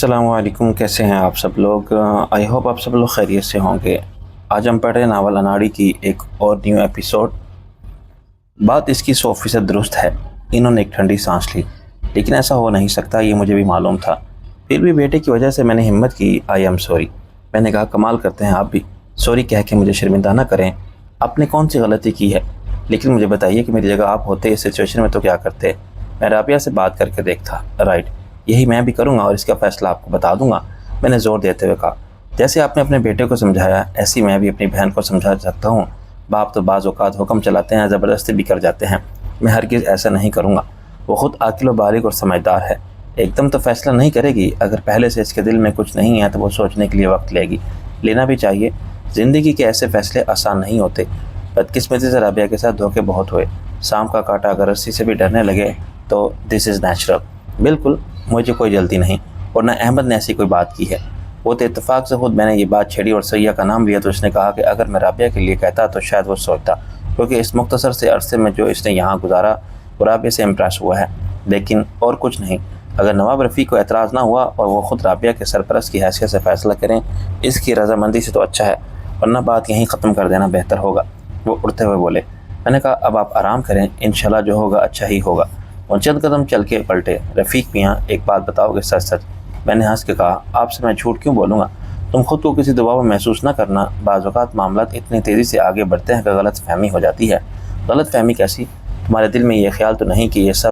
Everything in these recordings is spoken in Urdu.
السلام علیکم، کیسے ہیں آپ سب لوگ؟ آئی ہوپ آپ سب لوگ خیریت سے ہوں گے۔ آج ہم پڑھ رہے ہیں ناول اناڑی کی ایک اور نیو ایپیسوڈ۔ بات اس کی 100% درست ہے۔ انہوں نے ایک ٹھنڈی سانس لی، لیکن ایسا ہو نہیں سکتا، یہ مجھے بھی معلوم تھا۔ پھر بھی بیٹے کی وجہ سے میں نے ہمت کی۔ آئی ایم سوری، میں نے کہا۔ کمال کرتے ہیں آپ بھی، سوری کہہ کے مجھے شرمندہ نہ کریں۔ آپ نے کون سی غلطی کی ہے؟ لیکن مجھے بتائیے کہ میری جگہ آپ ہوتے اس سچویشن میں تو کیا کرتے؟ میں رابعہ سے بات کر کے دیکھتا۔ رائٹ، یہی میں بھی کروں گا اور اس کا فیصلہ آپ کو بتا دوں گا، میں نے زور دیتے ہوئے کہا۔ جیسے آپ نے اپنے بیٹے کو سمجھایا، ایسی میں بھی اپنی بہن کو سمجھا سکتا ہوں۔ باپ تو بعض اوقات حکم چلاتے ہیں، زبردستی بھی کر جاتے ہیں۔ میں ہرگز ایسا نہیں کروں گا۔ وہ خود عاقل و بالغ اور سمجھدار ہے، ایک دم تو فیصلہ نہیں کرے گی۔ اگر پہلے سے اس کے دل میں کچھ نہیں ہے تو وہ سوچنے کے لیے وقت لے گی، لینا بھی چاہیے۔ زندگی کے ایسے فیصلے آسان نہیں ہوتے۔ بدقسمتی سے رابعہ کے ساتھ دھوکے بہت ہوئے۔ سام کا کاٹا اگر رسی سے بھی ڈرنے لگے تو دس از نیچرل۔ بالکل، مجھے کوئی جلدی نہیں، اور نہ احمد نے ایسی کوئی بات کی ہے۔ وہ تو اتفاق سے خود میں نے یہ بات چھیڑی اور سیاح کا نام لیا تو اس نے کہا کہ اگر میں رابعہ کے لیے کہتا تو شاید وہ سوچتا، کیونکہ اس مختصر سے عرصے میں جو اس نے یہاں گزارا وہ رابعہ سے امپریس ہوا ہے، لیکن اور کچھ نہیں۔ اگر نواب رفیع کو اعتراض نہ ہوا اور وہ خود رابعہ کے سرپرست کی حیثیت سے فیصلہ کریں اس کی رضامندی سے تو اچھا ہے، ورنہ بات یہیں ختم کر دینا بہتر ہوگا۔ وہ اڑتے ہوئے بولے۔ میں نے کہا اب آپ آرام کریں، انشاءاللہ جو ہوگا اچھا ہی ہوگا۔ وہ چند قدم چل کے پلٹے۔ رفیق میاں، ایک بات بتاؤ گے سچ سچ؟ میں نے ہنس کے کہا، آپ سے میں جھوٹ کیوں بولوں گا؟ تم خود کو کسی دباؤ میں محسوس نہ کرنا۔ بعض اوقات معاملات اتنی تیزی سے آگے بڑھتے ہیں کہ غلط فہمی ہو جاتی ہے۔ غلط فہمی کیسی؟ تمہارے دل میں یہ خیال تو نہیں کہ یہ سب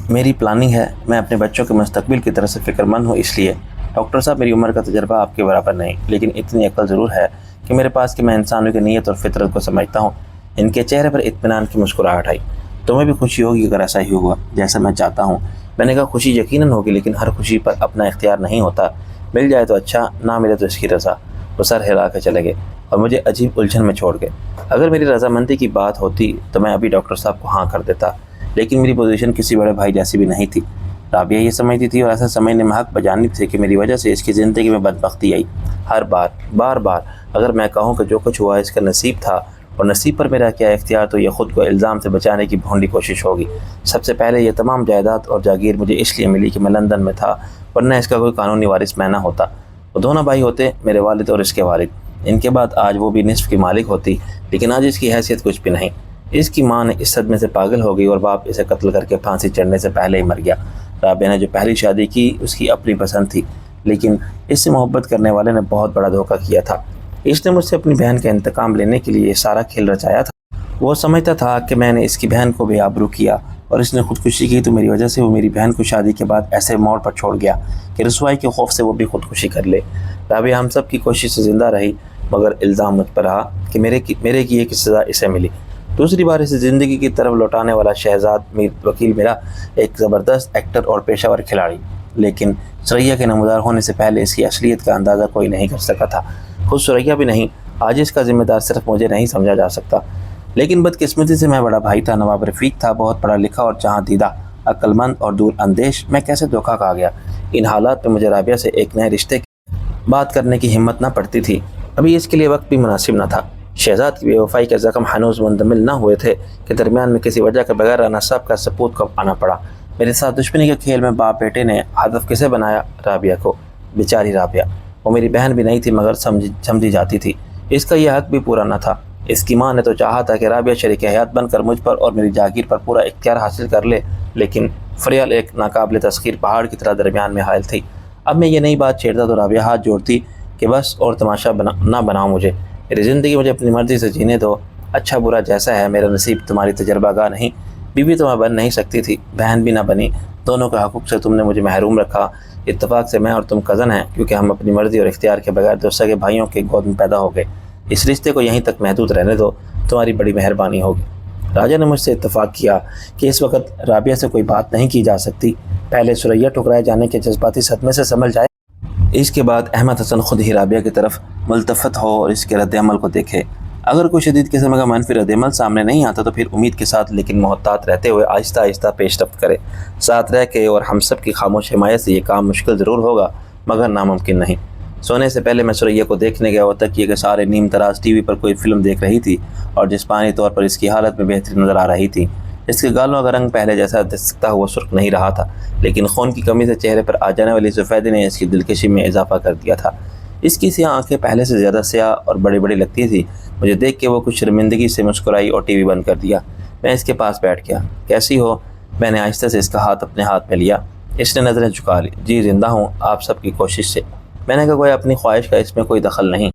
میری پلاننگ ہے؟ میں اپنے بچوں کے مستقبل کی طرف سے فکر مند ہوں اس لیے۔ ڈاکٹر صاحب، میری عمر کا تجربہ آپ کے برابر نہیں، لیکن اتنی عقل ضرور ہے کہ میرے پاس کہ میں انسانوں کی نیت اور فطرت کو سمجھتا ہوں۔ ان کے چہرے پر اطمینان کی مسکراہٹ آئی۔ تمہیں بھی خوشی ہوگی اگر ایسا ہی ہوا جیسا میں چاہتا ہوں؟ میں نے کہا خوشی یقیناً ہوگی، لیکن ہر خوشی پر اپنا اختیار نہیں ہوتا۔ مل جائے تو اچھا، نہ ملے تو اس کی رضا۔ وہ سر ہلا کے چلے گئے اور مجھے عجیب الجھن میں چھوڑ گئے۔ اگر میری رضامندی کی بات ہوتی تو میں ابھی ڈاکٹر صاحب کو ہاں کر دیتا، لیکن میری پوزیشن کسی بڑے بھائی جیسی بھی نہیں تھی۔ رابعہ یہ سمجھتی تھی اور ایسا سمجھنے میں حق بجانب تھے کہ میری وجہ سے اس کی زندگی میں بدبختی آئی۔ ہر بار اگر میں کہوں کہ جو کچھ ہوا اس کا نصیب تھا اور نصیب پر میرا کیا اختیار، تو یہ خود کو الزام سے بچانے کی بھونڈی کوشش ہوگی۔ سب سے پہلے یہ تمام جائیداد اور جاگیر مجھے اس لیے ملی کہ میں لندن میں تھا، ورنہ اس کا کوئی قانونی وارث میں نہ ہوتا۔ وہ دونوں بھائی ہوتے، میرے والد اور اس کے والد۔ ان کے بعد آج وہ بھی نصف کی مالک ہوتی، لیکن آج اس کی حیثیت کچھ بھی نہیں۔ اس کی ماں نے اس صدمے سے پاگل ہو گئی اور باپ اسے قتل کر کے پھانسی چڑھنے سے پہلے ہی مر گیا۔ رابعہ نے جو پہلی شادی کی اس کی اپنی پسند تھی، لیکن اس سے محبت کرنے والے نے بہت بڑا دھوکہ کیا تھا۔ اس نے مجھ سے اپنی بہن کا انتقام لینے کے لیے یہ سارا کھیل رچایا تھا۔ وہ سمجھتا تھا کہ میں نے اس کی بہن کو بے آبرو کیا اور اس نے خودکشی کی تو میری وجہ سے وہ میری بہن کو شادی کے بعد ایسے موڑ پر چھوڑ گیا کہ رسوائی کے خوف سے وہ بھی خودکشی کر لے۔ رابعہ ہم سب کی کوشش سے زندہ رہی، مگر الزام مجھ پر رہا کہ میرے کیے کی سزا اسے ملی۔ دوسری بار اسے زندگی کی طرف لوٹانے والا شہزاد میر وکیل میرا ایک زبردست ایکٹر اور پیشہ ور کھلاڑی، لیکن سریا کے نمودار ہونے سے پہلے اس کی اصلیت کا اندازہ کوئی نہیں کر سکا تھا، خود سریا بھی نہیں۔ آج اس کا ذمہ دار صرف مجھے نہیں سمجھا جا سکتا، لیکن بدقسمتی سے میں بڑا بھائی تھا، نواب رفیق تھا، بہت پڑھا لکھا اور جہاں دیدہ، عقل مند اور دور اندیش۔ میں کیسے دھوکہ کھا گیا؟ ان حالات میں مجھے رابعہ سے ایک نئے رشتے کی بات کرنے کی ہمت نہ پڑتی تھی۔ ابھی اس کے لیے وقت بھی مناسب نہ تھا۔ شہزاد کی بے وفائی کے زخم ہنوز مندمل نہ ہوئے تھے کہ درمیان میں کسی وجہ کے بغیر رانا صاحب کا سپوت کو آنا پڑا۔ میرے ساتھ دشمنی کے کھیل میں باپ بیٹے نے ہدف کسے بنایا؟ رابعہ کو۔ بیچاری رابعہ، وہ میری بہن بھی نہیں تھی مگر سمجھی جاتی تھی۔ اس کا یہ حق بھی پورا نہ تھا۔ اس کی ماں نے تو چاہا تھا کہ رابعہ شریک حیات بن کر مجھ پر اور میری جاگیر پر پورا اختیار حاصل کر لے، لیکن فریال ایک ناقابل تسخیر پہاڑ کی طرح درمیان میں حائل تھی۔ اب میں یہ نئی بات چھیڑتا تو رابعہ ہاتھ جوڑتی کہ بس اور تماشا نہ بناؤ مجھے، میری زندگی مجھے اپنی مرضی سے جینے دو، اچھا برا جیسا ہے، میرا نصیب تمہاری تجربہ گاہ نہیں۔ بیوی تو میں بن نہیں سکتی تھی، بہن بھی نہ بنی، دونوں کے حقوق سے تم نے مجھے محروم رکھا۔ اتفاق سے میں اور تم کزن ہیں، کیونکہ ہم اپنی مرضی اور اختیار کے بغیر دو سگے بھائیوں کے گود میں پیدا ہو گئے۔ اس رشتے کو یہیں تک محدود رہنے دو، تمہاری بڑی مہربانی ہوگی۔ راجا نے مجھ سے اتفاق کیا کہ اس وقت رابعہ سے کوئی بات نہیں کی جا سکتی، پہلے سریا ٹھکرائے جانے کے جذباتی صدمے سے سنبھل جائے، اس کے بعد احمد حسن خود ہی رابعہ کی طرف ملتفت ہو اور اس کے رد عمل کو دیکھے۔ اگر کوئی شدید قسم کا منفی رد عمل سامنے نہیں آتا تو پھر امید کے ساتھ لیکن محتاط رہتے ہوئے آہستہ آہستہ پیش رفت کرے۔ ساتھ رہ کے اور ہم سب کی خاموش حمایت سے یہ کام مشکل ضرور ہوگا مگر ناممکن نہیں۔ سونے سے پہلے میں سریا کو دیکھنے گیا اور تکیے کے سارے نیم تراز ٹی وی پر کوئی فلم دیکھ رہی تھی اور جسمانی طور پر اس کی حالت میں بہتری نظر آ رہی تھی۔ اس کے گالوں کا رنگ پہلے جیسا دسکتا ہوا سرخ نہیں رہا تھا، لیکن خون کی کمی سے چہرے پر آ جانے والی سفیدی نے اس کی دلکشی میں اضافہ کر دیا تھا۔ اس کی سیاہ آنکھیں پہلے سے زیادہ سیاہ اور بڑی بڑی لگتی تھی۔ مجھے دیکھ کے وہ کچھ شرمندگی سے مسکرائی اور ٹی وی بند کر دیا۔ میں اس کے پاس بیٹھ گیا۔ کیسی ہو؟ میں نے آہستہ سے اس کا ہاتھ اپنے ہاتھ میں لیا۔ اس نے نظریں جھکا لی۔ جی زندہ ہوں، آپ سب کی کوشش سے۔ میں نے کہا کوئی اپنی خواہش کا اس میں کوئی دخل نہیں،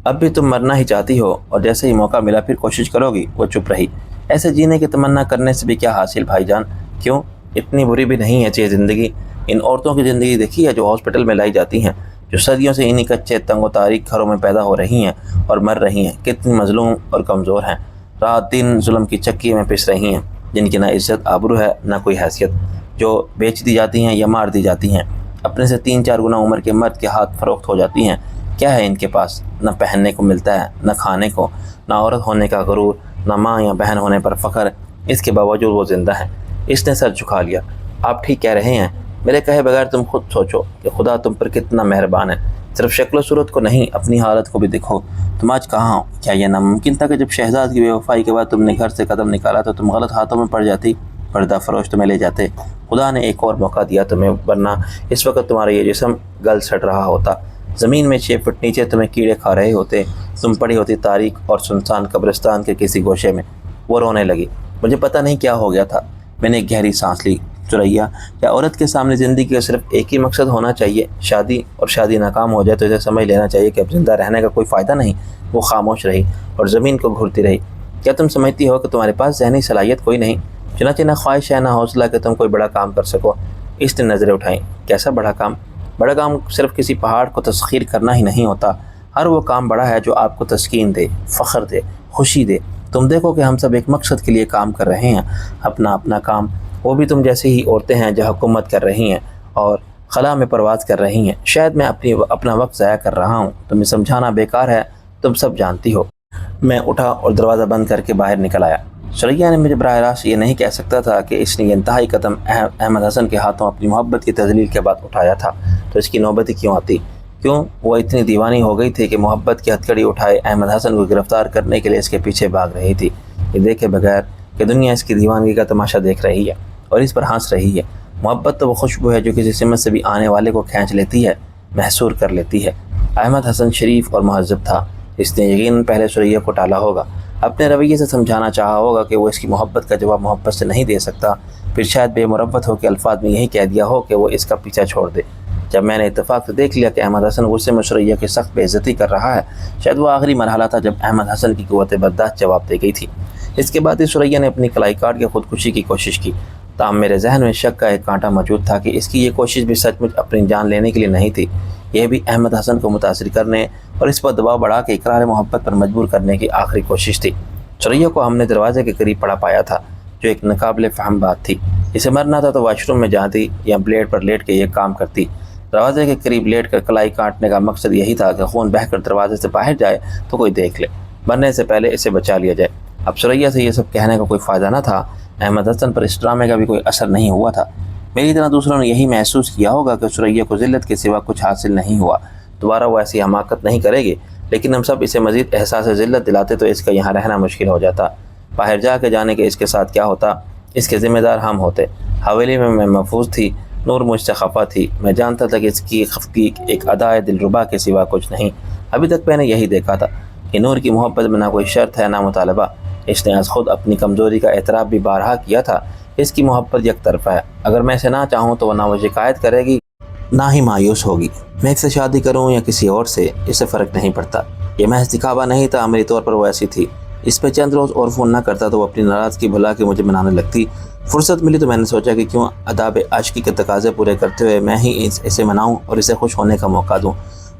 اب بھی تم مرنا ہی چاہتی ہو اور جیسے ہی موقع ملا پھر کوشش کرو گی۔ وہ چپ رہی۔ ایسے جینے کی تمنا کرنے سے بھی کیا حاصل بھائی جان؟ کیوں؟ اتنی بری بھی نہیں ہے یہ زندگی۔ ان عورتوں کی زندگی دیکھی ہے جو ہاسپٹل میں لائی جاتی ہیں، جو صدیوں سے انہی کچے تنگ و تاریک گھروں میں پیدا ہو رہی ہیں اور مر رہی ہیں، کتنی مظلوم اور کمزور ہیں، رات دن ظلم کی چکی میں پس رہی ہیں، جن کی نہ عزت آبرو ہے نہ کوئی حیثیت، جو بیچ دی جاتی ہیں یا مار دی جاتی ہیں، اپنے سے 3-4 گنا عمر کے مرد کے ہاتھ فروخت ہو جاتی ہیں۔ کیا ہے ان کے پاس؟ نہ پہننے کو ملتا ہے، نہ کھانے کو، نہ عورت ہونے کا غرور، نہ ماں یا بہن ہونے پر فخر۔ اس کے باوجود وہ زندہ ہیں۔ اس نے سر جھکا لیا۔ آپ ٹھیک کہہ رہے ہیں، میرے کہے بغیر تم خود سوچو کہ خدا تم پر کتنا مہربان ہے۔ صرف شکل و صورت کو نہیں، اپنی حالت کو بھی دیکھو۔ تم آج کہاں ہو؟ کیا یہ ناممکن تھا کہ جب شہزاد کی بے وفائی کے بعد تم نے گھر سے قدم نکالا تو تم غلط ہاتھوں میں پڑ جاتی؟ پردہ فروش تمہیں لے جاتے۔ خدا نے ایک اور موقع دیا تمہیں، ورنہ اس وقت تمہارا یہ جسم گل سڑ رہا ہوتا، زمین میں 6 فٹ نیچے تمہیں کیڑے کھا رہے ہوتے، تم پڑی ہوتی تاریک اور سنسان قبرستان کے کسی گوشے میں۔ وہ رونے لگی۔ مجھے پتہ نہیں کیا ہو گیا تھا۔ میں نے ایک گہری سانس لی۔ ثریا، کیا عورت کے سامنے زندگی کا صرف ایک ہی مقصد ہونا چاہیے؟ شادی، اور شادی ناکام ہو جائے تو اسے سمجھ لینا چاہیے کہ اب زندہ رہنے کا کوئی فائدہ نہیں۔ وہ خاموش رہی اور زمین کو گھرتی رہی۔ کیا تم سمجھتی ہو کہ تمہارے پاس ذہنی صلاحیت کوئی نہیں؟ چنانچہ نہ خواہش ہے نہ حوصلہ کہ تم کوئی بڑا کام کر سکو؟ اس نے نظریں اٹھائیں۔ کیسا بڑا کام؟ بڑا کام صرف کسی پہاڑ کو تسخیر کرنا ہی نہیں ہوتا۔ ہر وہ کام بڑا ہے جو آپ کو تسکین دے، فخر دے، خوشی دے۔ تم دیکھو کہ ہم سب ایک مقصد کے لیے کام کر رہے ہیں، اپنا کام۔ وہ بھی تم جیسی ہی عورتیں ہیں جو حکومت کر رہی ہیں اور خلا میں پرواز کر رہی ہیں۔ شاید میں اپنا وقت ضائع کر رہا ہوں، تمہیں سمجھانا بیکار ہے، تم سب جانتی ہو۔ میں اٹھا اور دروازہ بند کر کے باہر نکل آیا۔ ثریا نے مجھے براہ راست یہ نہیں کہہ سکتا تھا کہ اس نے یہ انتہائی قدم احمد حسن کے ہاتھوں اپنی محبت کی تذلیل کے بعد اٹھایا تھا، تو اس کی نوبت ہی کیوں آتی؟ کیوں وہ اتنی دیوانی ہو گئی تھی کہ محبت کی ہتھکڑی اٹھائے احمد حسن کو گرفتار کرنے کے لیے اس کے پیچھے بھاگ رہی تھی، یہ دیکھے بغیر کہ دنیا اس کی دیوانگی کا تماشا دیکھ رہی ہے اور اس پر ہنس رہی ہے۔ محبت تو وہ خوشبو ہے جو کسی سمت سے بھی آنے والے کو کھینچ لیتی ہے، محصور کر لیتی ہے۔ احمد حسن شریف اور مہذب تھا۔ اس نے یقیناً پہلے ثریا کو ٹالا ہوگا، اپنے رویے سے سمجھانا چاہا ہوگا کہ وہ اس کی محبت کا جواب محبت سے نہیں دے سکتا، پھر شاید بے مروت ہو کے الفاظ میں یہی کہہ دیا ہو کہ وہ اس کا پیچھا چھوڑ دے۔ جب میں نے اتفاق سے دیکھ لیا کہ احمد حسن غصے میں ثریا کی سخت بے عزتی کر رہا ہے، شاید وہ آخری مرحلہ تھا جب احمد حسن کی قوت برداشت جواب دے گئی تھی۔ اس کے بعد ہی ثریا نے اپنی کلائی کاٹ کے خودکشی کی کوشش کی۔ تاہم میرے ذہن میں شک کا ایک کانٹا موجود تھا کہ اس کی یہ کوشش بھی سچ مچ اپنی جان لینے کے لیے نہیں تھی، یہ بھی احمد حسن کو متاثر کرنے اور اس پر دباؤ بڑھا کے اقرار محبت پر مجبور کرنے کی آخری کوشش تھی۔ ثریا کو ہم نے دروازے کے قریب پڑا پایا تھا، جو ایک ناقابل فہم بات تھی۔ اسے مرنا تھا تو واش روم میں جاتی یا بلیڈ پر لیٹ کے یہ کام کرتی۔ دروازے کے قریب لیٹ کر کلائی کاٹنے کا مقصد یہی تھا کہ خون بہہ کر دروازے سے باہر جائے تو کوئی دیکھ لے، مرنے سے پہلے اسے بچا لیا جائے۔ اب ثریا سے یہ سب کہنے کا کوئی فائدہ نہ تھا۔ احمد حسن پر اس ڈرامے کا بھی کوئی اثر نہیں ہوا تھا۔ میری طرح دوسروں نے یہی محسوس کیا ہوگا کہ ثریا کو ذلت کے سوا کچھ حاصل نہیں ہوا، دوبارہ وہ ایسی حماقت نہیں کرے گی، لیکن ہم سب اسے مزید احساس ذلت دلاتے تو اس کا یہاں رہنا مشکل ہو جاتا۔ باہر جا کے جانے کے اس کے ساتھ کیا ہوتا، اس کے ذمہ دار ہم ہوتے۔ حویلی میں میں محفوظ تھی، نور مجھ سے خفا تھی، میں جانتا تھا کہ اس کی خفگی ایک ادائے دلربا کے سوا کچھ نہیں۔ ابھی تک میں نے یہی دیکھا تھا کہ نور کی محبت میں نہ کوئی شرط ہے نہ مطالبہ۔ اس نے از خود اپنی کمزوری کا اعتراف بھی بارہا کیا تھا۔ اس کی محبت یک طرفہ ہے، اگر میں اسے نہ چاہوں تو وہ نہ وہ شکایت کرے گی نہ ہی مایوس ہوگی۔ میں ایک سے شادی کروں یا کسی اور سے، اس سے فرق نہیں پڑتا۔ یہ محض دکھاوا نہیں تھا، عملی طور پر وہ ایسی تھی۔ اس پہ چند روز اور فون نہ کرتا تو وہ اپنی ناراضگی بھلا کے مجھے منانے لگتی۔ فرصت ملی تو میں نے سوچا کہ کیوں آداب عاشقی کے تقاضے پورے کرتے ہوئے میں ہی اسے مناؤں اور اسے خوش ہونے کا موقع دوں۔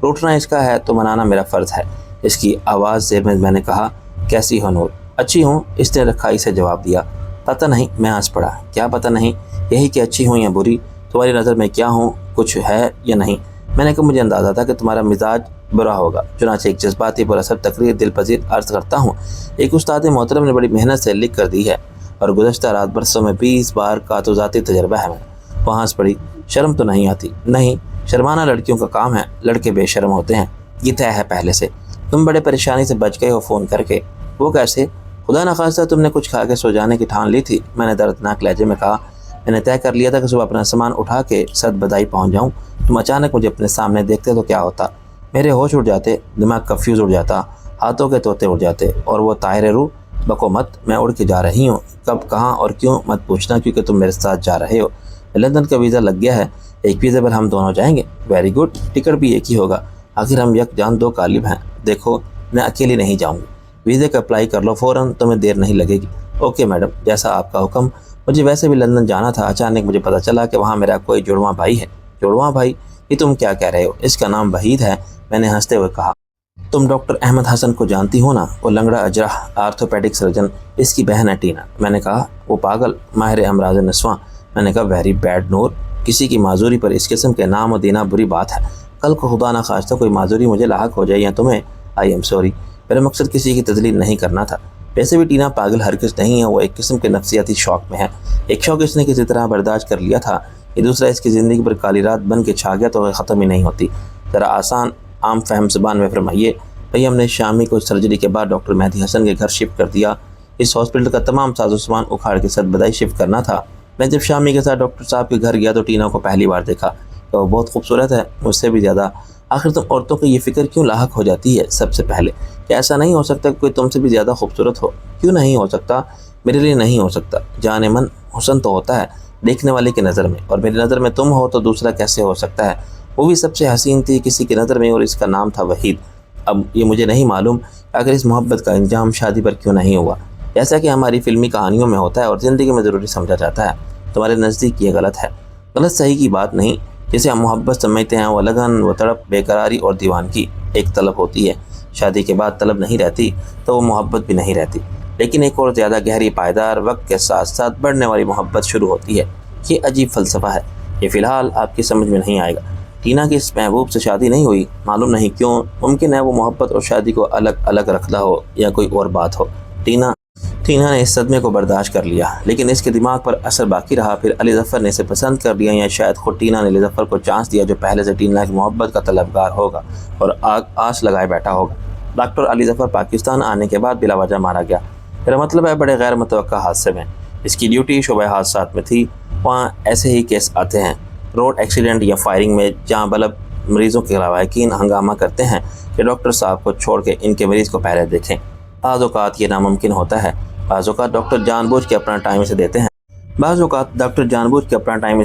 روٹنا اس کا ہے تو منانا میرا فرض ہے۔ اس کی آواز زیر میں نے کہا، کیسی ہو نور؟ اچھی ہوں، اس نے رکھائی سے جواب دیا۔ پتہ نہیں، میں ہنس پڑا۔ کیا پتہ نہیں؟ یہی کہ اچھی ہوں یا بری، تمہاری نظر میں کیا ہوں، کچھ ہے یا نہیں؟ میں نے کہا مجھے اندازہ تھا کہ تمہارا مزاج برا ہوگا، چنانچہ ایک جذباتی پراسر تقریر دل پذیر عرض کرتا ہوں۔ ایک استاد محترم نے بڑی محنت سے لکھ کر دی ہے اور گزشتہ رات برسوں میں 20 بار کا تو ذاتی تجربہ ہے۔ میں وہ ہنس پڑی۔ شرم تو نہیں آتی؟ نہیں، شرمانا لڑکیوں کا کام ہے، لڑکے بے شرم ہوتے ہیں، یہ طے ہے پہلے سے۔ تم بڑے پریشانی سے بچ گئے ہو فون کر کے۔ وہ کیسے؟ خدا نخواستہ تم نے کچھ کھا کے سو جانے کی ٹھان لی تھی، میں نے دردناک لہجے میں کہا۔ میں نے طے کر لیا تھا کہ صبح اپنا سامان اٹھا کے صد بدائی پہنچ جاؤں، تم اچانک مجھے اپنے سامنے دیکھتے تو کیا ہوتا؟ میرے ہوش اڑ جاتے، دماغ کا فیوز اڑ جاتا، ہاتھوں کے طوطے اڑ جاتے، اور وہ طائر روح بکو مت، میں اڑ کے جا رہی ہوں، کب کہاں اور کیوں مت پوچھنا، کیونکہ تم میرے ساتھ جا رہے ہو۔ لندن کا ویزا لگ گیا ہے، ایک ویزے پر ہم دونوں جائیں گے۔ ویری گڈ، ٹکٹ بھی ایک ہی ہوگا، آخر ہم یک جان دو کالب ہیں۔ دیکھو میں اکیلی نہیں جاؤں گی، ویزے کا اپلائی کر لو فوراً، تمہیں دیر نہیں لگے گی۔ اوکے میڈم، جیسا آپ کا حکم۔ مجھے ویسے بھی لندن جانا تھا، اچانک مجھے پتہ چلا کہ وہاں میرا کوئی جڑواں بھائی ہے۔ جڑواں بھائی؟ یہ تم کیا کہہ رہے ہو؟ اس کا نام وحید ہے، میں نے ہنستے ہوئے کہا۔ تم ڈاکٹر احمد حسن کو جانتی ہو نا، وہ لنگڑا اجراح آرتھوپیڈک سرجن، اس کی بہن ہے ٹینا۔ میں نے کہا وہ پاگل، ماہر امراض نسواں۔ میں نے کہا ویری بیڈ نور، کسی کی معذوری پر اس قسم کے نام و دینا بری بات ہے، کل کو خدا نخواستہ کوئی معذوری مجھے لاحق ہو جائے یا تمہیں۔ آئی ایم سوری، میرا مقصد کسی کی تذلیل نہیں کرنا تھا۔ ویسے بھی ٹینا پاگل ہرگز نہیں ہے، وہ ایک قسم کے نفسیاتی شوق میں ہے۔ ایک شوق اس نے کسی طرح برداشت کر لیا تھا، یہ دوسرا اس کی زندگی پر کالی رات بن کے چھا گیا تو وہ ختم ہی نہیں ہوتی۔ ذرا آسان عام فہم زبان میں فرمائیے۔ بھئی ہم نے شامی کو سرجری کے بعد ڈاکٹر مہدی حسن کے گھر شفٹ کر دیا، اس ہاسپٹل کا تمام ساز و سامان اکھاڑ کے صد بدائی شفٹ کرنا تھا۔ میں جب شامی کے ساتھ ڈاکٹر صاحب کے گھر گیا تو ٹینا کو پہلی بار دیکھا کہ وہ بہت خوبصورت ہے، مجھ سے بھی زیادہ۔ آخر تم عورتوں کو یہ فکر کیوں لاحق ہو جاتی ہے سب سے پہلے کہ ایسا نہیں ہو سکتا کہ کوئی تم سے بھی زیادہ خوبصورت ہو؟ کیوں نہیں ہو سکتا؟ میرے لیے نہیں ہو سکتا۔ جان من، حسن تو ہوتا ہے دیکھنے والے کی نظر میں، اور میری نظر میں تم ہو تو دوسرا کیسے ہو سکتا ہے؟ وہ بھی سب سے حسین تھی کسی کی نظر میں، اور اس کا نام تھا وحید۔ اب یہ مجھے نہیں معلوم کہ اگر اس محبت کا انجام شادی پر کیوں نہیں ہوا، جیسا کہ ہماری فلمی کہانیوں میں ہوتا ہے اور زندگی میں ضروری سمجھا جاتا ہے۔ تمہارے نزدیک یہ غلط ہے۔ غلط صحیح کی بات نہیں، جسے ہم محبت سمجھتے ہیں وہ لگن، وہ تڑپ، بے قراری اور دیوانگی ایک طلب ہوتی ہے۔ شادی کے بعد طلب نہیں رہتی تو وہ محبت بھی نہیں رہتی، لیکن ایک اور زیادہ گہری، پائیدار، وقت کے ساتھ ساتھ بڑھنے والی محبت شروع ہوتی ہے۔ یہ عجیب فلسفہ ہے، یہ فی الحال آپ کی سمجھ میں نہیں آئے گا۔ ٹینا کی اس محبوب سے شادی نہیں ہوئی، معلوم نہیں کیوں۔ ممکن ہے وہ محبت اور شادی کو الگ الگ رکھتا ہو یا کوئی اور بات ہو۔ ٹینا نے اس صدمے کو برداشت کر لیا، لیکن اس کے دماغ پر اثر باقی رہا۔ پھر علی ظفر نے اسے پسند کر لیا، یا شاید خود ٹینا نے علی ظفر کو چانس دیا جو پہلے سے ٹینا کی محبت کا طلبگار ہوگا اور آس لگائے بیٹھا ہوگا۔ ڈاکٹر علی ظفر پاکستان آنے کے بعد بلا وجہ مارا گیا، میرا مطلب ہے بڑے غیر متوقع حادثے میں۔ اس کی ڈیوٹی شعبہ حادثات میں تھی، وہاں ایسے ہی کیس آتے ہیں، روڈ ایکسیڈنٹ یا فائرنگ میں، جہاں بلب مریضوں کے لواحقین ہنگامہ کرتے ہیں کہ ڈاکٹر صاحب کو چھوڑ کے ان کے مریض کو پہلے دیکھیں۔ بعض اوقات یہ ناممکن ہوتا ہے، بعض اوقات ڈاکٹر جان بوجھ کے اپنا ٹائم اسے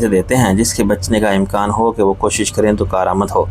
دیتے ہیں، جس کے بچنے کا امکان ہو کہ وہ کوشش کریں تو کارآمد ہو۔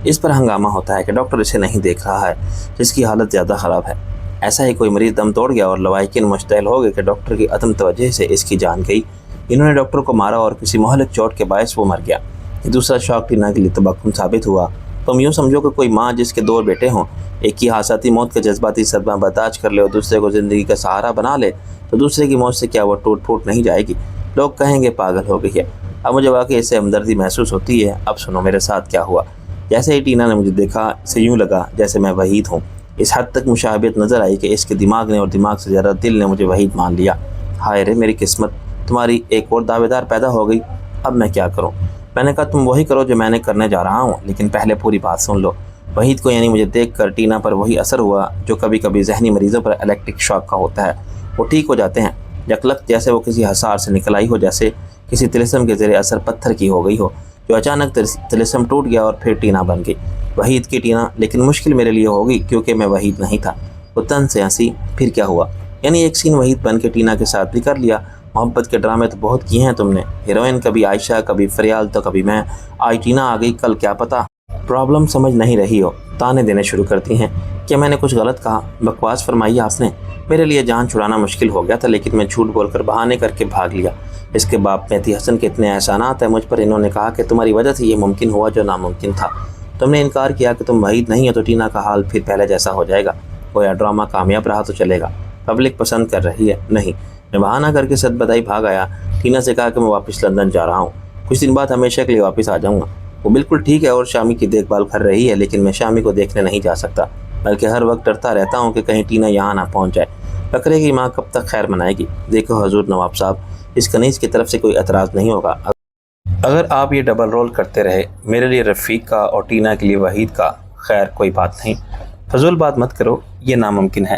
اس پر ہنگامہ ہوتا ہے کہ ڈاکٹر اسے نہیں دیکھ رہا ہے، جس کی حالت زیادہ خراب ہے۔ ایسا ہی کوئی مریض دم توڑ گیا اور لواحقین مشتعل ہو گئے کہ ڈاکٹر کی عدم توجہ سے اس کی جان گئی، انہوں نے ڈاکٹر کو مارا اور کسی مہلک چوٹ کے باعث وہ مر گیا۔ یہ دوسرا شوق ٹینا کے لیے تبکم ثابت ہوا۔ تم یوں سمجھو کہ کوئی ماں جس کے 2 بیٹے ہوں، ایک کی حادثاتی موت کا جذباتی صدمہ برداشت کر لے اور دوسرے کو زندگی کا سہارا بنا لے، تو دوسرے کی موت سے کیا وہ ٹوٹ پھوٹ نہیں جائے گی؟ لوگ کہیں گے پاگل ہو گئی ہے۔ اب مجھے واقعی اس سے ہمدردی محسوس ہوتی ہے۔ اب سنو میرے ساتھ کیا ہوا۔ جیسے ہی ٹینا نے مجھے دیکھا، اسے یوں لگا جیسے میں وحید ہوں۔ اس حد تک مشابہت نظر آئی کہ اس کے دماغ نے اور دماغ سے زیادہ دل نے مجھے وحید مان لیا۔ ہائے رے میری قسمت، تمہاری ایک اور دعوے دار پیدا ہو گئی۔ اب میں کیا کروں؟ میں نے کہا تم وہی کرو جو میں نے کرنے جا رہا ہوں، لیکن پہلے پوری بات سن لو۔ وحید کو یعنی مجھے دیکھ کر ٹینا پر وہی اثر ہوا جو کبھی کبھی ذہنی مریضوں پر الیکٹرک شاک کا ہوتا ہے۔ وہ ٹھیک ہو جاتے ہیں یکلخت، جیسے وہ کسی حصار سے نکل آئی ہو، جیسے کسی طلسم کے زیر اثر پتھر کی ہو گئی ہو، جو اچانک طلسم ٹوٹ گیا اور پھر ٹینا بن گئی، وحید کی ٹینا۔ لیکن مشکل میرے لیے ہوگی کیونکہ میں وحید نہیں تھا۔ وہ تن سے ہنسی۔ پھر کیا ہوا؟ یعنی ایک سین وحید بن کے ٹینا کے ساتھ بھی کر لیا۔ محبت کے ڈرامے تو بہت کیے ہیں تم نے، ہیروئن کبھی عائشہ، کبھی فریال، تو کبھی میں۔ آج ٹینا آ گئی، کل کیا پتہ۔ پرابلم سمجھ نہیں رہی ہو، تانے دینے شروع کرتی ہیں۔ کیا میں نے کچھ غلط کہا؟ بکواس فرمائی آپ نے۔ میرے لیے جان چھڑانا مشکل ہو گیا تھا، لیکن میں جھوٹ بول کر بہانے کر کے بھاگ لیا۔ اس کے باپ مہدی حسن کے اتنے احسانات ہیں مجھ پر، انہوں نے کہا کہ تمہاری وجہ سے یہ ممکن ہوا جو ناممکن تھا۔ تم نے انکار کیا کہ تم وحید نہیں ہو، تو ٹینا کا حال پھر پہلے جیسا ہو جائے گا۔ گویا ڈرامہ کامیاب رہا تو چلے گا، پبلک پسند کر رہی ہے۔ نہیں، میں بہانہ کر کے صد بدائی بھاگ آیا۔ ٹینا سے کہا کہ میں واپس لندن جا رہا ہوں، کچھ دن بعد ہمیشہ کے لیے واپس آ جاؤں گا۔ وہ بالکل ٹھیک ہے اور شامی کی دیکھ بھال کر رہی ہے، لیکن میں شامی کو دیکھنے نہیں جا سکتا، بلکہ ہر وقت ڈرتا رہتا ہوں کہ کہیں ٹینا یہاں نہ پہنچ جائے۔ بکرے کی ماں کب تک خیر منائے گی؟ دیکھو حضور نواب صاحب، اس کنیز کی طرف سے کوئی اعتراض نہیں ہوگا اگر آپ یہ ڈبل رول کرتے رہے، میرے لیے رفیق کا اور ٹینا کے لیے وحید کا۔ خیر کوئی بات نہیں، فضول بات مت کرو، یہ ناممکن ہے۔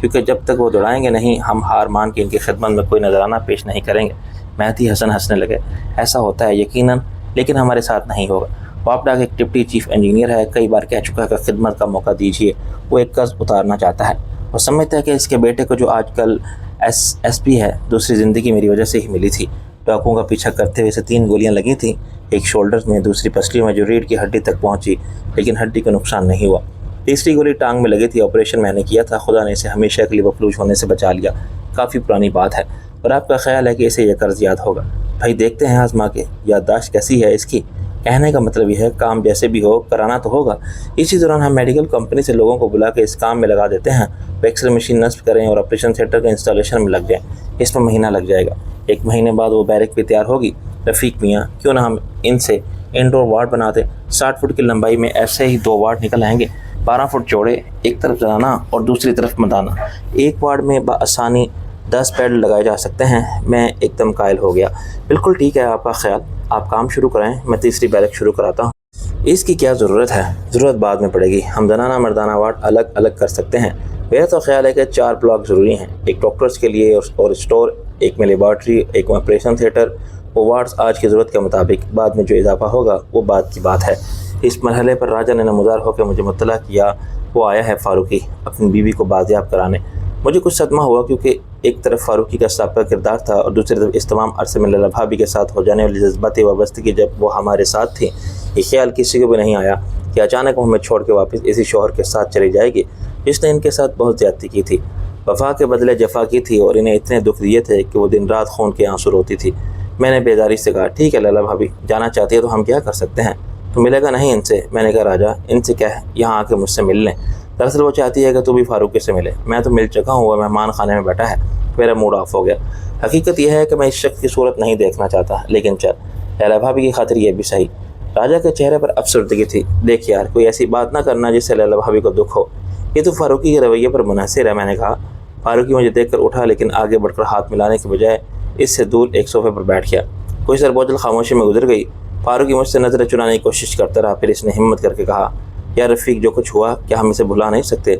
کیونکہ جب تک وہ دوڑائیں گے نہیں ہم ہار مان کے ان کی خدمت میں کوئی نظرانہ پیش نہیں کریں گے۔ مہدی حسن ہنسنے لگے۔ ایسا ہوتا ہے یقیناً، لیکن ہمارے ساتھ نہیں ہوگا۔ واپڈا کا ایک ڈپٹی چیف انجینئر ہے، کئی بار کہہ چکا ہے کہ خدمت کا موقع دیجیے۔ وہ ایک قرض اتارنا چاہتا ہے۔ وہ سمجھتا ہے کہ اس کے بیٹے کو جو آج کل ایس پی ہے، دوسری زندگی میری وجہ سے ہی ملی تھی۔ ڈاکوؤں کا پیچھا کرتے ہوئے اسے 3 گولیاں لگی تھیں، ایک شولڈر میں، دوسری پسلیوں میں جو ریڑھ کی ہڈی تک پہنچی، لیکن ہڈی کو نقصان نہیں ہوا۔ تیسری گولی ٹانگ میں لگی تھی، آپریشن میں نے کیا تھا، خدا نے اسے ہمیشہ کے لیے مفلوج ہونے سے بچا لیا۔ کافی پرانی بات ہے، اور آپ کا خیال ہے کہ اسے یہ قرض یاد ہوگا؟ بھائی دیکھتے ہیں آزما کے یادداشت کیسی ہے اس کی۔ کہنے کا مطلب یہ ہے کام جیسے بھی ہو کرانا تو ہوگا۔ اسی دوران ہم میڈیکل کمپنی سے لوگوں کو بلا کے اس کام میں لگا دیتے ہیں، وہ ایکس رے مشین نصب کریں اور آپریشن تھیٹر کا انسٹالیشن میں لگ جائیں۔ اس میں مہینہ لگ جائے گا۔ 1 مہینے بعد وہ بیرک بھی تیار ہوگی۔ رفیق میاں، کیوں نہ ہم ان سے انڈور وارڈ بنا دیں؟ 60 فٹ کی لمبائی میں ایسے ہی 2 وارڈ نکل آئیں گے، 12 فٹ چوڑے، ایک طرف زنانہ اور دوسری طرف مردانہ۔ ایک وارڈ میں بآسانی 10 بیڈ لگائے جا سکتے ہیں۔ میں ایک دم قائل ہو گیا۔ بالکل ٹھیک ہے آپ کا خیال، آپ کام شروع کرائیں، میں تیسری بیرک شروع کراتا ہوں۔ اس کی کیا ضرورت ہے؟ ضرورت بعد میں پڑے گی، ہم زنانہ مردانہ وارڈ الگ الگ کر سکتے ہیں۔ میرا تو خیال ہے کہ 4 بلاک ضروری ہیں، ایک ڈاکٹرز کے لیے اور اسٹور، ایک میں لیبارٹری، ایک میں آپریشن تھیٹر۔ وہ وارڈز آج کی ضرورت کے مطابق، بعد میں جو اضافہ ہوگا وہ بعد کی بات ہے۔ اس مرحلے پر راجہ نے نمودار ہو کے مجھے مطلع کیا۔ وہ آیا ہے فاروقی اپنی بیوی کو بازیاب کرانے۔ مجھے کچھ صدمہ ہوا، کیونکہ ایک طرف فاروقی کا سابقہ کردار تھا اور دوسری طرف اس تمام عرصے میں لیلا بھابھی کے ساتھ ہو جانے والی جذباتی وابستگی۔ جب وہ ہمارے ساتھ تھی، یہ خیال کسی کو بھی نہیں آیا کہ اچانک وہ ہمیں چھوڑ کے واپس اسی شوہر کے ساتھ چلی جائے گی جس نے ان کے ساتھ بہت زیادتی کی تھی، وفا کے بدلے جفا کی تھی، اور انہیں اتنے دکھ دیے تھے کہ وہ دن رات خون کے آنسو روتی تھی۔ میں نے بیزاری سے کہا، ٹھیک ہے لیلا بھابھی، جانا چاہتی ہے تو ہم کیا کر سکتے ہیں؟ تو ملے گا نہیں ان سے؟ میں نے کہا راجہ، ان سے کہہ یہاں آ کے مجھ سے مل لیں۔ دراصل وہ چاہتی ہے کہ تو بھی فاروقی سے ملے۔ میں تو مل چکا ہوں، وہ مہمان خانے میں بیٹھا ہے۔ میرا موڈ آف ہو گیا۔ حقیقت یہ ہے کہ میں اس شخص کی صورت نہیں دیکھنا چاہتا، لیکن چل، لیلا بھابھی کی خاطر یہ بھی صحیح۔ راجہ کے چہرے پر افسردگی تھی۔ دیکھ یار، کوئی ایسی بات نہ کرنا جس سے لیلا بھابھی کو دکھ ہو، یہ تو فاروقی کے رویے پر منحصر ہے۔ میں نے کہا۔ فاروقی مجھے دیکھ کر اٹھا، لیکن آگے بڑھ کر ہاتھ ملانے کے بجائے اس سے دور ایک صوفے پر بیٹھ گیا۔ کوئی سربوجل خاموشی میں گزر گئی۔ فاروقی مجھ سے نظریں چرانے کی کوشش کرتا رہا، پھر اس نے ہمت کر کے کہا، یار رفیق، جو کچھ ہوا کیا ہم اسے بھلا نہیں سکتے؟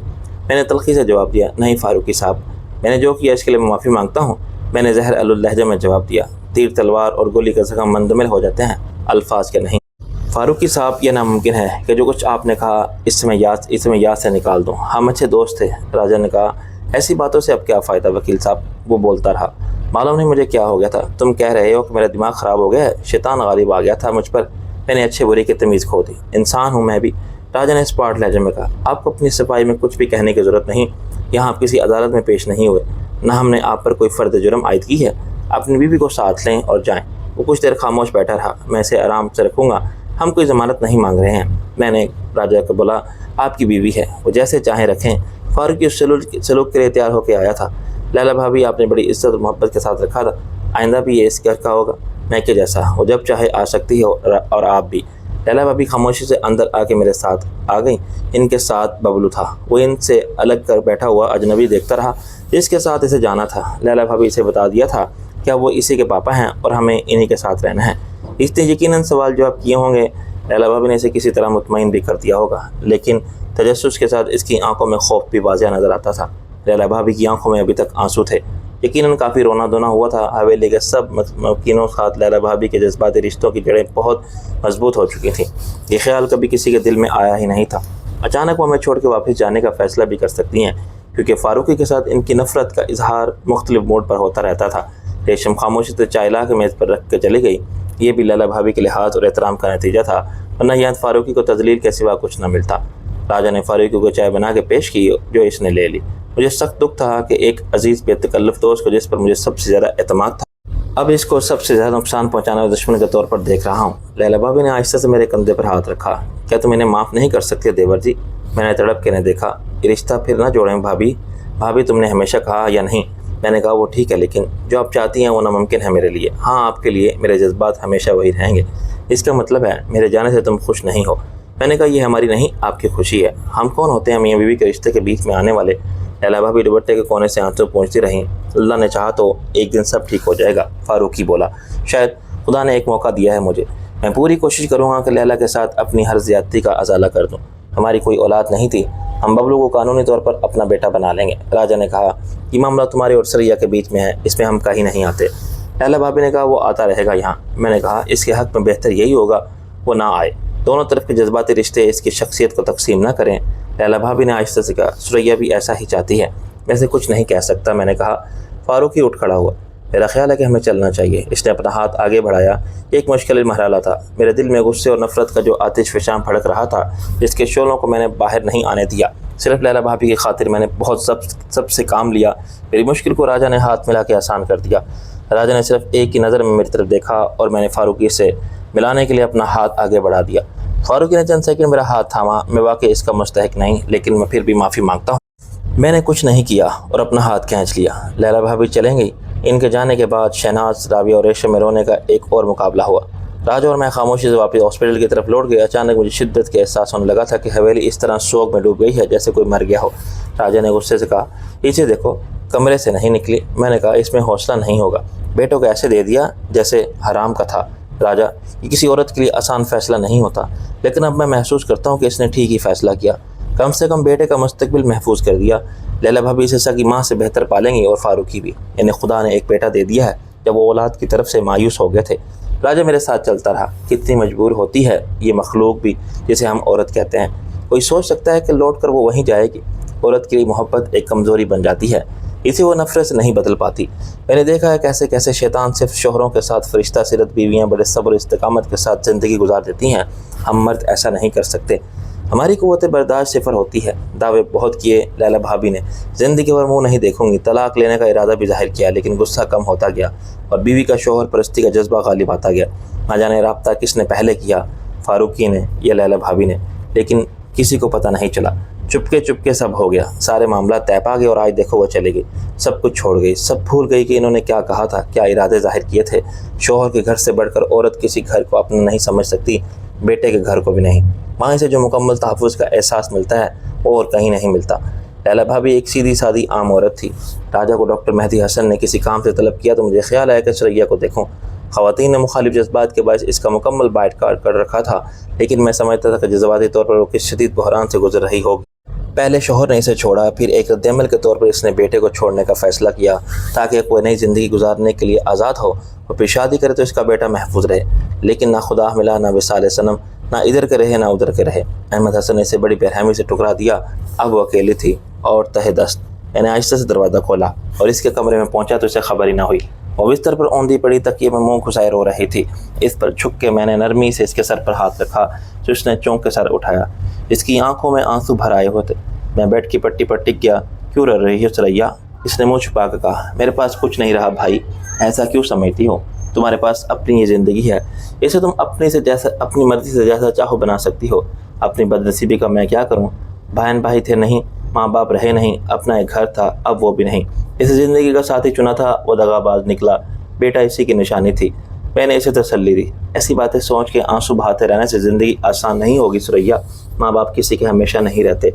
میں نے تلخی سے جواب دیا، نہیں فاروقی صاحب، میں نے جو کیا اس کے لیے میں معافی مانگتا ہوں۔ میں نے زہر اللہجہ میں جواب دیا، تیر تلوار اور گولی کا زخم مندمل ہو جاتے ہیں، الفاظ کے نہیں۔ فاروقی صاحب، یہ ناممکن ہے کہ جو کچھ آپ نے کہا اس میں یاد سے نکال دوں۔ ہم اچھے دوست تھے۔ راجہ نے کہا، ایسی باتوں سے اب کیا فائدہ وکیل صاحب؟ وہ بولتا رہا۔ معلوم نہیں مجھے کیا ہو گیا تھا، تم کہہ رہے ہو کہ میرا دماغ خراب ہو گیا ہے، شیطان غالب آ گیا تھا مجھ پر، میں نے اچھے برے کی تمیز کھو دی، انسان ہوں میں بھی۔ راجہ نے اسپاٹ لہجے میں کہا، آپ کو اپنی صفائی میں کچھ بھی کہنے کی ضرورت نہیں، یہاں آپ کسی عدالت میں پیش نہیں ہوئے، نہ ہم نے آپ پر کوئی فرد جرم عائد کی ہے۔ اپنی بیوی کو ساتھ لیں اور جائیں۔ وہ کچھ دیر خاموش بیٹھا رہا۔ میں اسے آرام سے رکھوں گا، ہم کوئی ضمانت نہیں مانگ رہے ہیں۔ میں نے راجہ کو بولا، آپ کی بیوی ہے، وہ جیسے چاہیں رکھیں۔ فاروقی اس سلوک کے لیے تیار ہو کے آیا تھا۔ لیلا بھابھی آپ نے بڑی عزت اور محبت کے ساتھ رکھا تھا، آئندہ بھی یہ اس گھر کا ہوگا۔ میں کہ جیسا وہ جب چاہے آ سکتی ہے، اور آپ بھی۔ لیلا بھابھی خاموشی سے اندر آ کے میرے ساتھ آ گئیں۔ ان کے ساتھ ببلو تھا، وہ ان سے الگ کر بیٹھا ہوا اجنبی دیکھتا رہا جس کے ساتھ اسے جانا تھا۔ لیلا بھابھی اسے بتا دیا تھا کیا وہ اسی کے پاپا ہیں اور ہمیں انہی کے ساتھ رہنا ہے؟ اس نے یقیناً سوال جواب کیے ہوں گے۔ لیلا بھابھی نے اسے کسی طرح مطمئن بھی کر دیا ہوگا، لیکن تجسس کے ساتھ اس کی آنکھوں میں خوف بھی واضح نظر آتا تھا۔ لیلا بھابھی کی آنکھوں میں ابھی تک آنسو تھے، یقیناً کافی رونا دھونا ہوا تھا۔ حویلی کے سب مکینوں ساتھ لیلا بھابھی کے جذباتی رشتوں کی جڑیں بہت مضبوط ہو چکی تھیں۔ یہ خیال کبھی کسی کے دل میں آیا ہی نہیں تھا۔ اچانک وہ ہمیں چھوڑ کے واپس جانے کا فیصلہ بھی کر سکتی ہیں، کیونکہ فاروقی کے ساتھ ان کی نفرت کا اظہار مختلف موڈ پر ہوتا رہتا تھا۔ ریشم خاموشی سے چائے لا کے میز پر رکھ کے چلی گئی۔ یہ بھی لیلا بھابھی کے لحاظ اور احترام کا نتیجہ تھا، ورنہ یہاں فاروقی کو تذلیل کے سوا کچھ نہ ملتا۔ راجہ نے فاروقی کو چائے بنا کے پیش کی، جو اس نے لے لی۔ مجھے سخت دکھ تھا کہ ایک عزیز بے تکلف دوست کو، جس پر مجھے سب سے زیادہ اعتماد تھا، اب اس کو سب سے زیادہ نقصان پہنچانے والے دشمن کے طور پر دیکھ رہا ہوں۔ لیلا بھابھی نے آہستہ سے میرے کندھے پر ہاتھ رکھا۔ کیا تم انہیں معاف نہیں کر سکتے دیور جی؟ میں نے تڑپ کے انہیں دیکھا۔ یہ رشتہ پھر نہ جوڑیں بھابھی۔ بھابھی تم نے ہمیشہ کہا یا نہیں؟ میں نے کہا وہ ٹھیک ہے، لیکن جو آپ چاہتی ہیں وہ ناممکن ہے میرے لیے۔ ہاں، آپ کے لیے میرے جذبات ہمیشہ وہی رہیں گے۔ اس کا مطلب ہے میرے جانے سے تم خوش نہیں ہو؟ میں نے کہا یہ ہماری نہیں، آپ کی خوشی ہے۔ ہم کون ہوتے ہیں میاں بیوی کے رشتے کے بیچ میں آنے والے؟ لیلا بھابھی دوپٹے کے کونے سے آنسو پہنچتی رہیں۔ اللہ نے چاہا تو ایک دن سب ٹھیک ہو جائے گا، فاروقی بولا۔ شاید خدا نے ایک موقع دیا ہے مجھے، میں پوری کوشش کروں گا کہ لیلا کے ساتھ اپنی ہر زیادتی کا ازالہ کر دوں۔ ہماری کوئی اولاد نہیں تھی، ہم ببلو کو قانونی طور پر اپنا بیٹا بنا لیں گے۔ راجہ نے کہا یہ معاملہ تمہارے اور سریا کے بیچ میں ہے، اس میں ہم کہیں نہیں آتے۔ لیلا بھابھی نے کہا وہ آتا رہے گا یہاں۔ میں نے کہا اس کے حق میں بہتر یہی ہوگا وہ نہ آئے، دونوں طرف کے جذباتی رشتے اس کی شخصیت کو تقسیم نہ کریں۔ لیلا بھابھی نے آہستہ سے کہا سریا بھی ایسا ہی چاہتی ہے، میں سے کچھ نہیں کہہ سکتا۔ میں نے کہا فاروق ہی اٹھ کھڑا ہوا۔ میرا خیال ہے کہ ہمیں چلنا چاہیے۔ اس نے اپنا ہاتھ آگے بڑھایا۔ یہ ایک مشکل مرحلہ تھا۔ میرے دل میں غصے اور نفرت کا جو آتش فشاں بھڑک رہا تھا، جس کے شعلوں کو میں نے باہر نہیں آنے دیا۔ صرف لیلا بھابھی کی خاطر میں نے بہت سب سے کام لیا۔ میری مشکل کو راجہ نے ہاتھ ملا کے آسان کر دیا۔ راجہ نے صرف ایک ہی نظر میں میری طرف دیکھا اور میں نے فاروقی سے ملانے کے لیے اپنا ہاتھ آگے بڑھا دیا۔ فاروقی نے چند سیکنڈ میرا ہاتھ تھاما۔ میں واقعی اس کا مستحق نہیں، لیکن میں پھر بھی معافی مانگتا ہوں۔ میں نے کچھ نہیں کیا اور اپنا ہاتھ کھینچ لیا۔ لیلا بھابھی چلیں گئی۔ ان کے جانے کے بعد شہناز، رابعہ اور ریشم میں رونے کا ایک اور مقابلہ ہوا۔ راجہ اور میں خاموشی سے واپس ہاسپٹل کی طرف لوٹ گئے۔ اچانک مجھے شدت کے احساس ہونے لگا تھا کہ حویلی اس طرح سوگ میں ڈوب گئی ہے جیسے کوئی مر گیا ہو۔ راجہ نے غصے سے کہا پیچھے دیکھو، کمرے سے نہیں نکلی۔ میں نے کہا اس میں حوصلہ نہیں ہوگا، بیٹوں کو ایسے دے دیا جیسے حرام کا تھا۔ راجہ یہ کسی عورت کے لیے آسان فیصلہ نہیں ہوتا، لیکن اب میں محسوس کرتا ہوں کہ اس نے ٹھیک ہی فیصلہ کیا۔ کم سے کم بیٹے کا مستقبل محفوظ کر دیا۔ لیلا بھابھی اسے سگی ماں سے بہتر پالیں گی اور فاروقی بھی۔ انہیں خدا نے ایک بیٹا دے دیا ہے جب وہ اولاد کی طرف سے مایوس ہو گئے تھے۔ راجہ میرے ساتھ چلتا رہا۔ کتنی مجبور ہوتی ہے یہ مخلوق بھی جسے ہم عورت کہتے ہیں۔ کوئی سوچ سکتا ہے کہ لوٹ کر وہ وہیں جائے گی؟ عورت کے لیے محبت ایک کمزوری بن جاتی ہے، اسے وہ نفرت سے نہیں بدل پاتی۔ میں نے دیکھا ہے کیسے کیسے شیطان صرف شوہروں کے ساتھ فرشتہ سیرت بیویاں بڑے صبر و استقامت کے ساتھ زندگی گزار دیتی ہیں۔ ہم مرد ایسا نہیں کر سکتے، ہماری قوت برداشت صفر ہوتی ہے۔ دعوے بہت کیے لیلا بھابھی نے، زندگی بھر منہ نہیں دیکھوں گی، طلاق لینے کا ارادہ بھی ظاہر کیا، لیکن غصہ کم ہوتا گیا اور بیوی کا شوہر پرستی کا جذبہ غالب آتا گیا۔ نہ جانے رابطہ کس نے پہلے کیا، فاروقی نے یا لیلا بھابھی نے، لیکن کسی کو پتہ نہیں چلا۔ چپکے سب ہو گیا، سارے معاملات طے پا گئے اور آج دیکھو وہ چلے گئی، سب کچھ چھوڑ گئی، سب بھول گئی کہ انہوں نے کیا کہا تھا، کیا ارادے ظاہر کیے تھے۔ شوہر کے گھر سے بڑھ کر عورت کسی گھر کو اپنا نہیں سمجھ سکتی، بیٹے کے گھر کو بھی نہیں۔ ماں سے جو مکمل تحفظ کا احساس ملتا ہے وہ اور کہیں نہیں ملتا۔ لیلا بھابھی ایک سیدھی سادی عام عورت تھی۔ راجہ کو ڈاکٹر مہدی حسن نے کسی کام سے طلب کیا تو مجھے خیال آیا کہ سریا کو دیکھوں۔ خواتین نے مخالف جذبات کے باعث اس کا مکمل بائیکاٹ کر رکھا تھا، لیکن میں سمجھتا تھا کہ جذباتی طور پر وہ کس شدید بحران سے گزر رہی ہوگی۔ پہلے شوہر نے اسے چھوڑا، پھر ایک رد عمل کے طور پر اس نے بیٹے کو چھوڑنے کا فیصلہ کیا تاکہ کوئی نئی زندگی گزارنے کے لیے آزاد ہو، اور پھر شادی کرے تو اس کا بیٹا محفوظ رہے۔ لیکن نہ خدا ملا، نہ وصال صنم، نہ ادھر کے رہے نہ ادھر کے رہے۔ احمد حسن نے اسے بڑی بےرحمی سے ٹکرا دیا۔ اب وہ اکیلی تھی اور تہ دست۔ میں نے آہستہ سے دروازہ کھولا اور اس کے کمرے میں پہنچا تو اسے خبر ہی نہ ہوئی۔ وہ بستر پر اوندھی پڑی تکیے میں منہ گھسائے رو رہی تھی۔ اس پر جھک کے میں نے نرمی سے اس کے سر پر ہاتھ رکھا تو اس نے چونک کے سر اٹھایا۔ اس کی آنکھوں میں آنسو بھر آئے ہوتے۔ میں بیڈ کی پٹی پر ٹک گیا۔ کیوں رو رہی ہو سریا؟ اس نے منہ چھپا کر کہا میرے پاس کچھ نہیں رہا بھائی، ایسا کیوں سمجھتی ہو؟ تمہارے پاس اپنی یہ زندگی ہے، اسے تم اپنی مرضی سے جیسا چاہو بنا سکتی ہو۔ اپنی بدنصیبی کا میں کیا کروں؟ بہن بھائی تھے نہیں، ماں باپ رہے نہیں، اپنا ایک گھر تھا، اب وہ بھی نہیں۔ اسے زندگی کا ساتھی چنا تھا، وہ دغاباز نکلا۔ بیٹا اسی کی نشانی تھی۔ میں نے اسے تسلی دی۔ ایسی باتیں سوچ کے آنسو بہاتے رہنے سے زندگی آسان نہیں ہوگی سریا۔ ماں باپ کسی کے ہمیشہ نہیں رہتے۔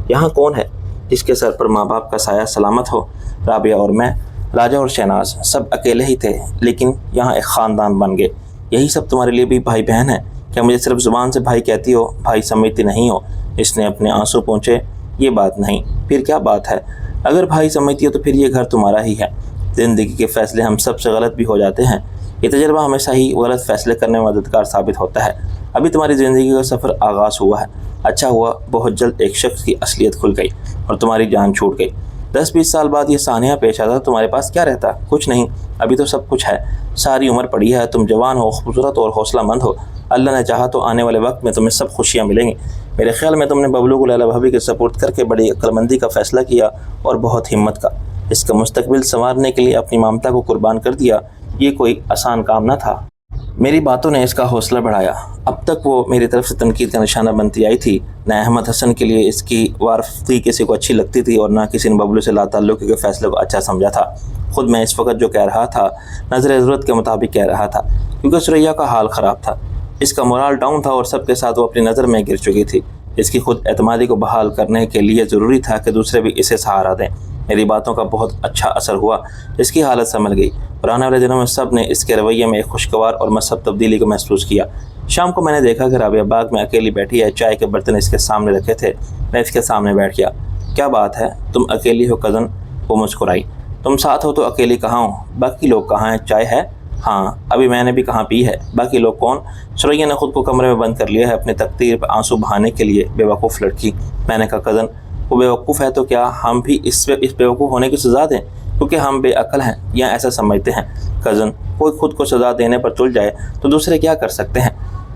یہاں کون ہے جس کے سر پر ماں باپ کا سایہ سلامت ہو؟ رابعہ اور میں، راجہ اور شہناز، سب اکیلے ہی تھے، لیکن یہاں ایک خاندان بن گئے۔ یہی سب تمہارے لیے بھی بھائی بہن ہے؟ کیا مجھے صرف زبان سے بھائی کہتی ہو، بھائی سمجھتی نہیں ہو؟ اس نے اپنے آنسو پونچھے۔ یہ بات نہیں، پھر کیا بات ہے؟ اگر بھائی سمجھتی ہو تو پھر یہ گھر تمہارا ہی ہے۔ زندگی کے فیصلے ہم سب سے غلط بھی ہو جاتے ہیں، یہ تجربہ ہمیشہ ہی غلط فیصلے کرنے میں مددگار ثابت ہوتا ہے۔ ابھی تمہاری زندگی کا سفر آغاز ہوا ہے۔ اچھا ہوا بہت جلد ایک شخص کی اصلیت کھل گئی اور تمہاری جان چھوٹ گئی۔ 10-20 سال بعد یہ سانحہ پیش آتا، تمہارے پاس کیا رہتا؟ کچھ نہیں۔ ابھی تو سب کچھ ہے، ساری عمر پڑی ہے، تم جوان ہو، خوبصورت اور حوصلہ مند ہو۔ اللہ نے چاہا تو آنے والے وقت میں تمہیں سب خوشیاں ملیں گی۔ میرے خیال میں تم نے ببلو کو لیلا بھابھی کے سپورٹ کر کے بڑی عقلمندی کا فیصلہ کیا اور بہت ہمت کا۔ اس کا مستقبل سنوارنے کے لیے اپنی ممتا کو قربان کر دیا۔ یہ کوئی آسان کام نہ تھا۔ میری باتوں نے اس کا حوصلہ بڑھایا۔ اب تک وہ میری طرف سے تنقید کا نشانہ بنتی آئی تھی۔ نہ احمد حسن کے لیے اس کی وارفی کسی کو اچھی لگتی تھی اور نہ کسی نے ببلو سے لا تعلقی کے فیصلے کو اچھا سمجھا تھا۔ خود میں اس وقت جو کہہ رہا تھا نظر ضرورت کے مطابق کہہ رہا تھا، کیونکہ سریا کا حال خراب تھا، اس کا مورال ڈاؤن تھا اور سب کے ساتھ وہ اپنی نظر میں گر چکی تھی۔ اس کی خود اعتمادی کو بحال کرنے کے لیے ضروری تھا کہ دوسرے بھی اسے سہارا دیں۔ میری باتوں کا بہت اچھا اثر ہوا، اس کی حالت سنبھل گئی اور آنے والے دنوں میں سب نے اس کے رویے میں ایک خوشگوار اور مصحف تبدیلی کو محسوس کیا۔ شام کو میں نے دیکھا کہ رابعہ باغ میں اکیلی بیٹھی ہے، چائے کے برتن اس کے سامنے رکھے تھے۔ میں اس کے سامنے بیٹھ گیا۔ کیا بات ہے، تم اکیلی ہو کزن؟ وہ مسکرائی۔ تم ساتھ ہو تو اکیلی کہاں ہوں؟ باقی لوگ کہاں ہیں؟ چائے ہے؟ ہاں، ابھی میں نے بھی کہاں پی ہے۔ باقی لوگ کون؟ سریا نے خود کو کمرے میں بند کر لیا ہے اپنی تقدیر پر آنسو بہانے کے لیے۔ بے وقوف لڑکی۔ میں نے کہا کزن وہ بے وقوف ہے تو کیا ہم بھی اس بے وقوف ہونے کی سزا دیں کیونکہ ہم بے عقل ہیں یا ایسا سمجھتے ہیں؟ کزن کوئی خود کو سزا دینے پر تل جائے تو دوسرے کیا کر سکتے ہیں؟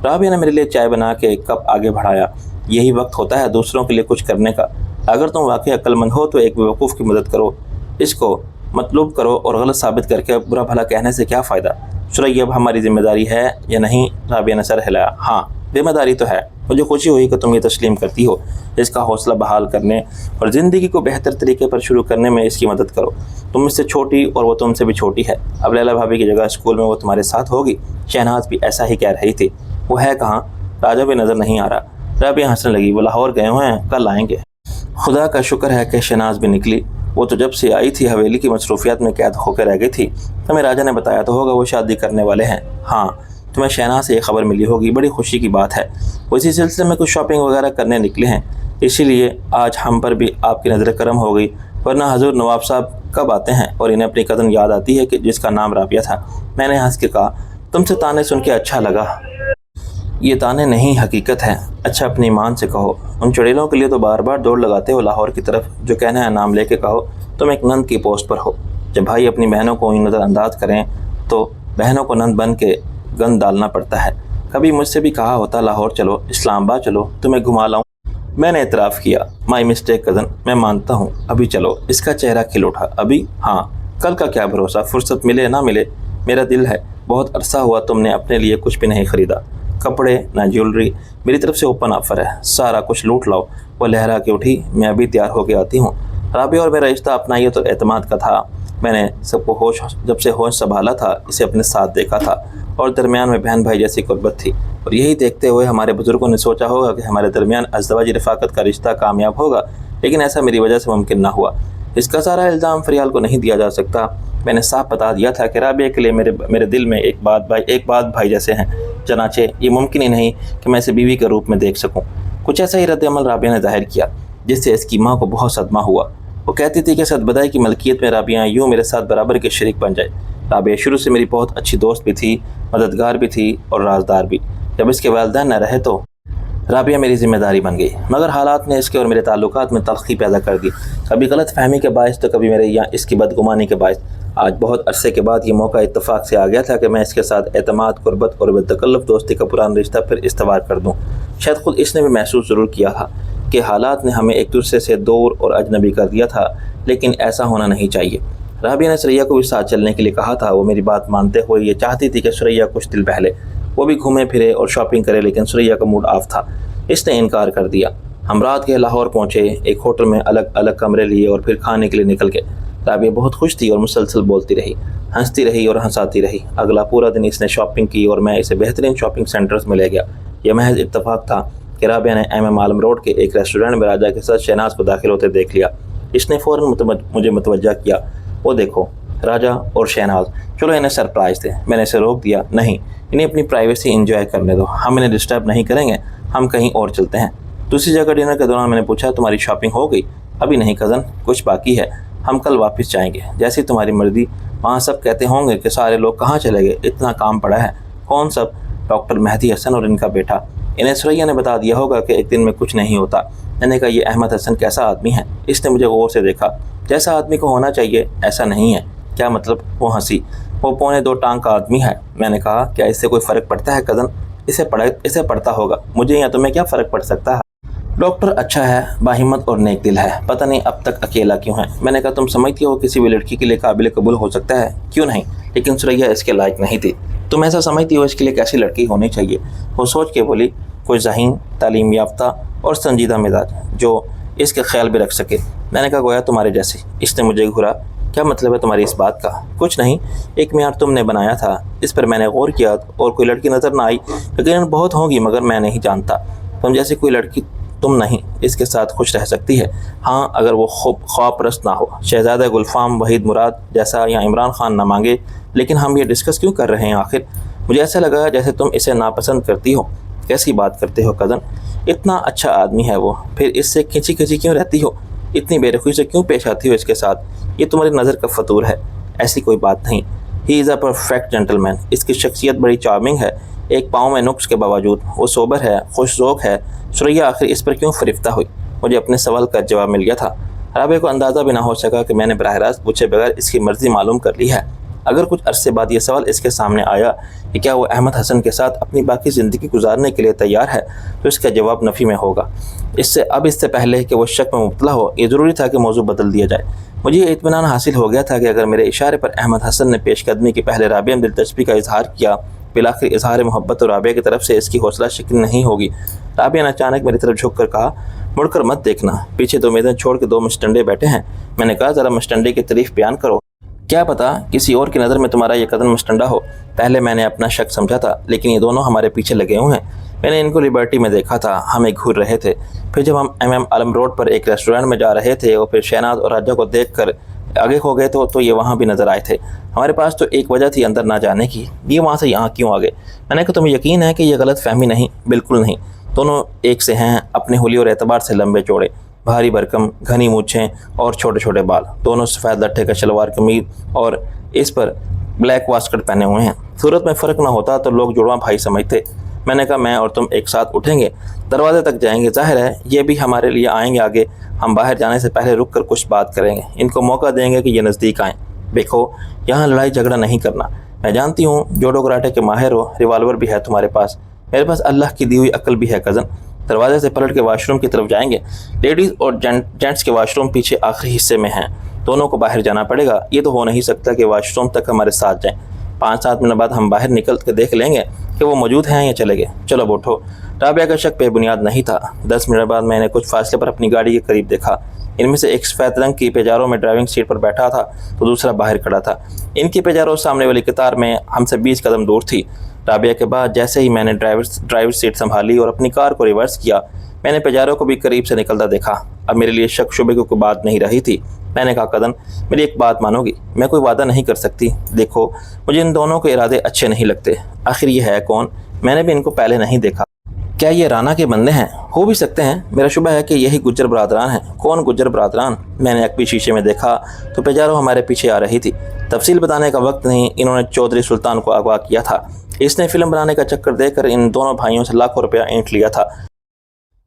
رابعہ نے میرے لیے چائے بنا کے ایک کپ آگے بڑھایا۔ یہی وقت ہوتا ہے دوسروں کے لیے کچھ کرنے کا۔ اگر تم واقعی عقل مند ہو تو ایک بے وقوف کی مدد کرو، اس کو مطلوب کرو اور غلط ثابت کر کے برا بھلا کہنے سے کیا فائدہ؟ سریا اب ہماری ذمہ داری ہے یا نہیں؟ رابعہ نے سر ہلایا۔ ہاں ذمہ داری تو ہے۔ مجھے خوشی ہوئی کہ تم یہ تسلیم کرتی ہو۔ اس کا حوصلہ بحال کرنے اور زندگی کو بہتر طریقے پر شروع کرنے میں اس کی مدد کرو۔ تم اس سے چھوٹی اور وہ تم سے بھی چھوٹی ہے۔ اب لیلا بھابھی کی جگہ اسکول میں وہ تمہارے ساتھ ہوگی۔ شہناز بھی ایسا ہی کہہ رہی تھی۔ وہ ہے کہاں؟ راجا بھی نظر نہیں آ رہا۔ رابعہ ہنسنے لگی۔ وہ لاہور گئے ہوئے ہیں، کل آئیں گے۔ خدا کا شکر ہے کہ شہناز بھی نکلی۔ وہ تو جب سے آئی تھی حویلی کی مصروفیات میں قید ہو کے رہ گئی تھی۔ تمہیں راجا نے بتایا تو ہوگا وہ شادی کرنے والے ہیں۔ ہاں، تمہیں شہناز سے یہ خبر ملی ہوگی، بڑی خوشی کی بات ہے۔ وہ اسی سلسلے میں کچھ شاپنگ وغیرہ کرنے نکلے ہیں، اسی لیے آج ہم پر بھی آپ کی نظر کرم ہو گئی، ورنہ حضور نواب صاحب کب آتے ہیں اور انہیں اپنی کزن یاد آتی ہے کہ جس کا نام رابعہ تھا۔ میں نے ہنس کے کہا تم سے تانے سن کے اچھا لگا۔ یہ تانے نہیں، حقیقت ہے۔ اچھا اپنی ایمان سے کہو، ان چڑیلوں کے لیے تو بار بار دوڑ لگاتے ہو لاہور کی طرف، جو کہنا ہے نام لے کے کہو تم ایک نند کی پوسٹ پر ہو۔ جب بھائی اپنی بہنوں کو نظر انداز کریں تو بہنوں کو نند بن کے گند ڈالنا پڑتا ہے۔ کبھی مجھ سے بھی کہا ہوتا لاہور چلو، اسلام آباد چلو، تمہیں گھما لاؤں۔ میں نے اعتراف کیا، مائی مسٹیک کزن، میں مانتا ہوں، ابھی چلو۔ اس کا چہرہ کھل اٹھا۔ ابھی؟ ہاں، کل کا کیا بھروسہ، فرصت ملے نہ ملے۔ میرا دل ہے، بہت عرصہ ہوا تم نے اپنے لیے کچھ بھی نہیں خریدا، کپڑے نہ جیولری۔ میری طرف سے اوپن آفر ہے، سارا کچھ لوٹ لاؤ۔ وہ لہرا کے اٹھی۔ میں ابھی تیار ہو کے آتی ہوں۔ رابعہ اور میرا رشتہ اپنا یہ تو اعتماد کا تھا۔ میں نے سب کو جب سے ہوش سنبھالا تھا اسے اپنے ساتھ دیکھا تھا اور درمیان میں بہن بھائی جیسی قربت تھی، اور یہی دیکھتے ہوئے ہمارے بزرگوں نے سوچا ہوگا کہ ہمارے درمیان ازدواجی رفاقت کا رشتہ کامیاب ہوگا، لیکن ایسا میری وجہ سے ممکن نہ ہوا۔ اس کا سارا الزام فریال کو نہیں دیا جا سکتا۔ میں نے صاف بتا دیا تھا کہ رابعہ کے لیے میرے دل میں ایک بات بھائی جیسے ہیں، چنانچہ یہ ممکن ہی نہیں کہ میں اسے بیوی کے روپ میں دیکھ سکوں۔ کچھ ایسا ہی رد عمل رابعہ نے ظاہر کیا جس سے اس کی ماں کو بہت صدمہ ہوا۔ وہ کہتی تھی کہ صدبدائی کی ملکیت میں رابعہ یوں میرے ساتھ برابر کے شریک بن جائے۔ رابعہ شروع سے میری بہت اچھی دوست بھی تھی، مددگار بھی تھی اور رازدار بھی۔ جب اس کے والدین نہ رہے تو رابعہ میری ذمہ داری بن گئی، مگر حالات نے اس کے اور میرے تعلقات میں تلخی پیدا کر دی، کبھی غلط فہمی کے باعث تو کبھی میرے یا اس کی بدگمانی کے باعث۔ آج بہت عرصے کے بعد یہ موقع اتفاق سے آ گیا تھا کہ میں اس کے ساتھ اعتماد، قربت اور بے تکلف دوستی کا پرانا رشتہ پھر استوار کر دوں۔ شاید خود اس نے بھی محسوس ضرور کیا تھا کہ حالات نے ہمیں ایک دوسرے سے دور اور اجنبی کر دیا تھا، لیکن ایسا ہونا نہیں چاہیے۔ رابعہ نے سریا کو بھی ساتھ چلنے کے لیے کہا تھا۔ وہ میری بات مانتے ہوئے یہ چاہتی تھی کہ سریا کچھ دل بہلے، وہ بھی گھومے پھرے اور شاپنگ کرے، لیکن سریا کا موڈ آف تھا، اس نے انکار کر دیا۔ ہم رات کے لاہور پہنچے، ایک ہوٹل میں الگ الگ کمرے لیے اور پھر کھانے کے لیے نکل گئے۔ رابعہ بہت خوش تھی اور مسلسل بولتی رہی، ہنستی رہی اور ہنساتی رہی۔ اگلا پورا دن اس نے شاپنگ کی اور میں اسے بہترین شاپنگ سینٹرز میں لے گیا۔ یہ محض اتفاق تھا کہ رابعہ نے ایم عالم روڈ کے ایک ریسٹورینٹ میں راجہ کے ساتھ شہناز کو داخل ہوتے دیکھ لیا۔ اس نے فوراً مجھے متوجہ کیا۔ وہ دیکھو، راجہ اور شہناز، چلو انہیں سرپرائز دیں۔ میں نے اسے روک دیا۔ نہیں، انہیں اپنی پرائیویسی انجوائے کرنے دو، ہم انہیں ڈسٹرب نہیں کریں گے، ہم کہیں اور چلتے ہیں۔ دوسری جگہ ڈنر کے دوران میں نے پوچھا تمہاری شاپنگ ہو گئی؟ ابھی نہیں کزن، کچھ باقی ہے، ہم کل واپس جائیں گے، جیسی تمہاری مرضی۔ وہاں سب کہتے ہوں گے کہ سارے لوگ کہاں چلے گئے، اتنا کام پڑا ہے۔ کون سب؟ ڈاکٹر مہدی حسن اور ان کا بیٹا۔ انہیں سریا نے بتا دیا ہوگا کہ ایک دن میں کچھ نہیں ہوتا۔ میں نے کہا یہ احمد حسن کیسا آدمی ہے؟ اس نے مجھے غور سے دیکھا۔ جیسا آدمی کو ہونا چاہیے ایسا نہیں ہے۔ کیا مطلب؟ وہ ہنسی۔ وہ 2.25 ٹانگ کا آدمی ہے۔ میں نے کہا کیا اس سے کوئی فرق پڑتا ہے کزن؟ اسے پڑتا ہوگا، مجھے یا تمہیں کیا فرق پڑ سکتا ہے؟ ڈاکٹر اچھا ہے، باہمت اور نیک دل ہے، پتہ نہیں اب تک اکیلا کیوں ہے۔ میں نے کہا تم سمجھتی ہو کسی بھی لڑکی کے لیے قابل قبول ہو سکتا ہے؟ کیوں نہیں، لیکن سریا اس کے لائق نہیں تھی۔ تم ایسا سمجھتی ہو اس کے لیے کیسی لڑکی ہونی چاہیے؟ وہ سوچ کے بولی کوئی ذہین، تعلیم یافتہ اور سنجیدہ مزاج جو اس کے خیال بھی رکھ سکے۔ میں نے کہا گویا تمہارے جیسی۔ اس نے مجھے گھورا۔ کیا مطلب ہے تمہاری اس بات کا؟ کچھ نہیں، ایک معیار تم نے بنایا تھا، اس پر میں نے غور کیا اور کوئی لڑکی نظر نہ آئی۔ یقیناً بہت ہوں گی مگر میں نہیں جانتا۔ تم جیسی کوئی لڑکی تم نہیں اس کے ساتھ خوش رہ سکتی ہے، ہاں اگر وہ خواب پرست نہ ہو، شہزادہ گلفام وحید مراد جیسا یا عمران خان نہ مانگے۔ لیکن ہم یہ ڈسکس کیوں کر رہے ہیں آخر؟ مجھے ایسا لگا جیسے تم اسے ناپسند کرتی ہو۔ کیسی بات کرتے ہو کزن، اتنا اچھا آدمی ہے وہ، پھر اس سے کھنچی کھنچی کیوں رہتی ہو؟ اتنی بے رخی سے کیوں پیش آتی ہو اس کے ساتھ؟ یہ تمہاری نظر کا فطور ہے۔ ایسی کوئی بات نہیں، ہی از اے پرفیکٹ جینٹل مین۔ اس کی شخصیت بڑی چارمنگ ہے، ایک پاؤں میں نقص کے باوجود وہ سوبر ہے، خوش ذوق ہے۔ سریا آخر اس پر کیوں فریفتہ ہوئی؟ مجھے اپنے سوال کا جواب مل گیا تھا۔ رابعہ کو اندازہ بھی نہ ہو سکا کہ میں نے براہ راست پوچھے بغیر اس کی مرضی معلوم کر لی ہے۔ اگر کچھ عرصے بعد یہ سوال اس کے سامنے آیا کہ کیا وہ احمد حسن کے ساتھ اپنی باقی زندگی گزارنے کے لیے تیار ہے، تو اس کا جواب نفی میں ہوگا۔ اس سے پہلے کہ وہ شک میں مبتلا ہو، یہ ضروری تھا کہ موضوع بدل دیا جائے۔ مجھے یہ اطمینان حاصل ہو گیا تھا کہ اگر میرے اشارے پر احمد حسن نے پیش قدمی کے پہلے رابعہ میں دلچسپی کا اظہار کیا، بالآخر اظہار محبت اور رابعہ کی طرف سے اس کی حوصلہ شکنی نہیں ہوگی۔ رابعہ نے اچانک میری طرف جھک کر کہا، مڑ کر مت دیکھنا، پیچھے دو میزیں چھوڑ کے دو مشٹنڈے بیٹھے ہیں۔ میں نے کہا، ذرا مشٹنڈے کی تعریف بیان کرو، کیا پتا کسی اور کی نظر میں تمہارا یہ قدم مشٹنڈا ہو۔ پہلے میں نے اپنا شک سمجھا تھا، لیکن یہ دونوں ہمارے پیچھے لگے ہوئے ہیں۔ میں نے ان کو لبرٹی میں دیکھا تھا، ہم ایک گھور رہے تھے۔ پھر جب ہم ایم عالم روڈ پر ایک ریسٹورینٹ میں جا رہے تھے اور پھر شہناز اور راجہ کو دیکھ کر آگے ہو گئے تو یہ وہاں بھی نظر آئے تھے۔ ہمارے پاس تو ایک وجہ تھی اندر نہ جانے کی، یہ وہاں سے یہاں کیوں آ گئے؟ میں نے کہا، تمہیں یقین ہے کہ یہ غلط فہمی نہیں؟ بالکل نہیں، دونوں ایک سے ہیں، اپنے حلیے اور اعتبار سے لمبے چوڑے، بھاری بھرکم، گھنی مونچھیں اور چھوٹے چھوٹے بال، دونوں سفید لٹھے کا شلوار قمیض اور اس پر بلیک واسکٹ پہنے ہوئے ہیں۔ صورت میں فرق نہ ہوتا تو لوگ جڑواں بھائی سمجھتے۔ میں نے کہا، میں اور تم ایک ساتھ اٹھیں گے، دروازے تک جائیں گے، ظاہر ہے یہ بھی ہمارے لیے آئیں گے آگے۔ ہم باہر جانے سے پہلے رک کر کچھ بات کریں گے، ان کو موقع دیں گے کہ یہ نزدیک آئیں۔ دیکھو، یہاں لڑائی جھگڑا نہیں کرنا۔ میں جانتی ہوں جوڈو کراٹے کے ماہر ہو، ریوالور بھی ہے تمہارے پاس، میرے پاس اللہ کی دی ہوئی عقل بھی ہے کزن۔ دروازے سے پلٹ کے واش روم کی طرف جائیں گے، لیڈیز اور جینٹس کے واش روم پیچھے آخری حصے میں ہیں، دونوں کو باہر جانا پڑے گا۔ یہ تو ہو نہیں سکتا کہ واش روم تک ہمارے ساتھ جائیں، 5-7 منٹ بعد ہم باہر نکل کے دیکھ لیں گے کہ وہ موجود ہیں یا چلے گئے۔ چلو اب اٹھو۔ رابعہ کا شک بے بنیاد نہیں تھا۔ 10 منٹ بعد میں نے کچھ فاصلے پر اپنی گاڑی کے قریب دیکھا، ان میں سے ایک سفید رنگ کی پیجارو میں ڈرائیونگ سیٹ پر بیٹھا تھا تو دوسرا باہر کھڑا تھا۔ ان کی پیجارو سامنے والی قطار میں ہم سے 20 قدم دور تھی۔ رابعہ کے بعد جیسے ہی میں نے ڈرائیور سیٹ سنبھالی اور اپنی کار کو ریورس کیا، میں نے پیجارو کو بھی قریب سے نکلتا دیکھا۔ اب میرے لیے شک شبے کی کوئی بات نہیں رہی تھی۔ میں نے کہا، قدم میری ایک بات مانو گی؟ میں کوئی وعدہ نہیں کر سکتی، دیکھو مجھے ان دونوں کے ارادے اچھے نہیں لگتے۔ آخر یہ ہے کون؟ میں نے بھی ان کو پہلے نہیں دیکھا۔ کیا یہ رانا کے بندے ہیں؟ ہو بھی سکتے ہیں، میرا شبہ ہے کہ یہی گجر برادران ہیں۔ کون گجر برادران؟ میں نے عقبی شیشے میں دیکھا تو پیجارو ہمارے پیچھے آ رہی تھی۔ تفصیل بتانے کا وقت نہیں، انہوں نے چودھری سلطان کو اغوا کیا تھا۔ اس نے فلم بنانے کا چکر دے کر ان دونوں بھائیوں سے لاکھوں روپیہ اینٹ لیا تھا۔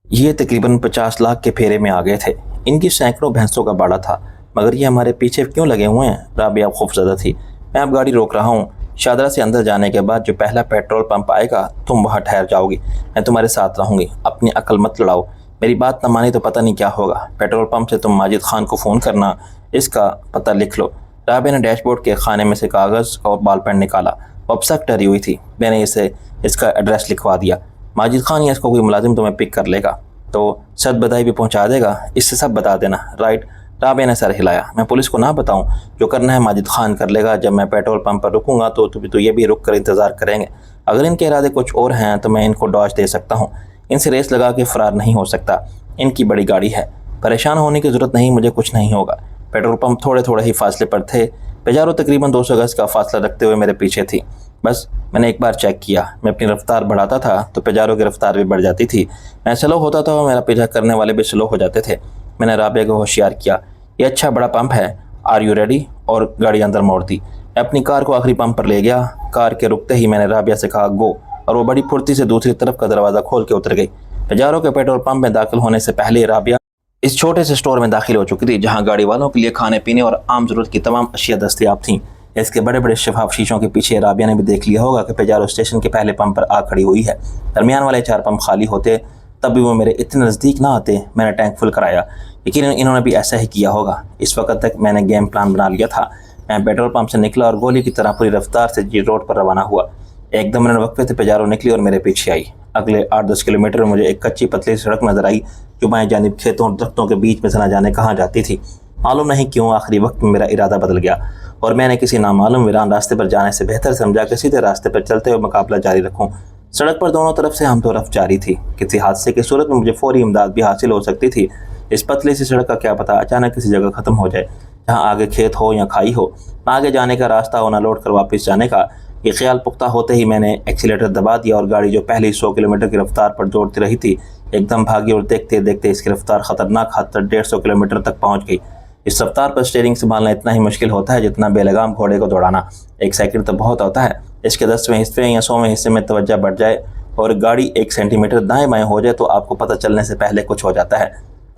یہ تقریباً 50 لاکھ کے پھیرے میں آ گئے تھے۔ ان کی سینکڑوں بھینسوں کا باڑا تھا، مگر یہ ہمارے پیچھے کیوں لگے ہوئے ہیں؟ رابعہ خوفزدہ تھی۔ میں اب گاڑی روک رہا ہوں، شادرہ سے اندر جانے کے بعد جو پہلا پیٹرول پمپ آئے گا تم وہاں ٹھہر جاؤ گی، میں تمہارے ساتھ رہوں گی۔ اپنی عقل مت لڑاؤ، میری بات نہ مانی تو پتہ نہیں کیا ہوگا۔ پیٹرول پمپ سے تم ماجد خان کو فون کرنا، اس کا پتہ لکھ لو۔ رابعہ نے ڈیش بورڈ کے خانے میں سے کاغذ اور بال پین نکالا، وہ اب سخت ڈری ہوئی تھی۔ میں نے اس کا ایڈریس لکھوا دیا۔ ماجد خان یا اس کو کوئی ملازم تمہیں پک کر لے گا تو صد بدائی بھی پہنچا دے گا، اس سے سب بتا دینا، رائٹ؟ رابعہ نے سر ہلایا۔ میں پولیس کو نہ بتاؤں؟ جو کرنا ہے ماجد خان کر لے گا۔ جب میں پیٹرول پمپ پر رکوں گا تو یہ بھی رک کر انتظار کریں گے۔ اگر ان کے ارادے کچھ اور ہیں تو میں ان کو ڈاج دے سکتا ہوں، ان سے ریس لگا کے فرار نہیں ہو سکتا۔ ان کی بڑی گاڑی ہے، پریشان ہونے کی ضرورت نہیں، مجھے کچھ نہیں ہوگا۔ پیٹرول پمپ تھوڑے ہی فاصلے پر تھے۔ پیجارو تقریباً 200 گز کا فاصلہ رکھتے ہوئے میرے پیچھے تھی۔ بس میں نے ایک بار چیک کیا، میں اپنی رفتار بڑھاتا تھا تو پیجارو کی رفتار بھی بڑھ جاتی تھی۔ میں سلو ہوتا تھا اور میرا پیچھا کرنے والے بھی سلو ہو جاتے تھے۔ میں نے رابعہ کو ہوشیار کیا، یہ اچھا بڑا پمپ ہے، آر یو ریڈی؟ اور گاڑی اندر موڑ دی۔ میں اپنی کار کو آخری پمپ پر لے گیا۔ کار کے رکتے ہی میں نے رابعہ سے کہا، گو، اور وہ بڑی پھرتی سے دوسری طرف کا دروازہ کھول کے اتر گئی۔ پیجارو کے پیٹرول پمپ میں داخل ہونے سے پہلے رابعہ اس چھوٹے سے اسٹور میں داخل ہو چکی تھی جہاں گاڑی والوں کے لیے کھانے پینے اور عام ضرورت کی تمام اشیاء دستیاب تھیں۔ اس کے بڑے بڑے شفاف شیشوں کے پیچھے رابعہ نے بھی دیکھ لیا ہوگا کہ پیجارو اسٹیشن کے پہلے پمپ پر آ کھڑی ہوئی ہے۔ درمیان والے 4 پمپ خالی ہوتے، تب بھی وہ میرے اتنے نزدیک نہ آتے۔ میں نے ٹینک فل کرایا، یقیناً انہوں نے بھی ایسا ہی کیا ہوگا۔ اس وقت تک میں نے گیم پلان بنا لیا تھا۔ میں پیٹرول پمپ سے نکلا اور گولی کی طرح پوری رفتار سے جی روڈ پر روانہ ہوا۔ 1-2 منٹ وقفے سے پیجارو نکلی اور میرے پیچھے آئی۔ اگلے 8-10 کلومیٹر میں مجھے ایک کچی پتلی سڑک نظر آئی جو بائیں جانب کھیتوں اور درختوں کے بیچ میں سے نہ جانے کہاں جاتی تھی۔ معلوم نہیں کیوں آخری وقت میں میرا ارادہ بدل گیا اور میں نے کسی نامعلوم ویران راستے پر جانے سے بہتر سمجھا کہ سیدھے راستے پر چلتے ہوئے مقابلہ جاری رکھوں۔ سڑک پر دونوں طرف سے ہم تو رفت جاری تھی، کسی حادثے کی صورت میں مجھے فوری امداد بھی حاصل ہو سکتی تھی۔ اس پتلی سی سڑک کا کیا پتہ اچانک کسی جگہ ختم ہو جائے، جہاں آگے کھیت ہو یا کھائی ہو، نہ آگے جانے کا راستہ ہو نہ لوٹ کر واپس جانے کا۔ یہ خیال پختہ ہوتے ہی میں نے ایکسیلیٹر دبا دیا اور گاڑی جو پہلے 100 کلومیٹر کی رفتار پر دوڑتی رہی تھی ایک دم بھاگی اور دیکھتے دیکھتے اس کی رفتار خطرناک حد تک 150 کلومیٹر تک پہنچ گئی۔ اس رفتار پر اسٹیئرنگ سنبھالنا اتنا ہی مشکل ہوتا ہے جتنا بے لگام گھوڑے کو دوڑانا۔ 1 سیکنڈ تو بہت ہوتا ہے، اس کے 10ویں حصے یا 100ویں حصے میں توجہ بڑھ جائے اور گاڑی 1 سینٹی میٹر دائیں بائیں ہو جائے تو آپ کو پتہ چلنے سے پہلے کچھ ہو جاتا ہے۔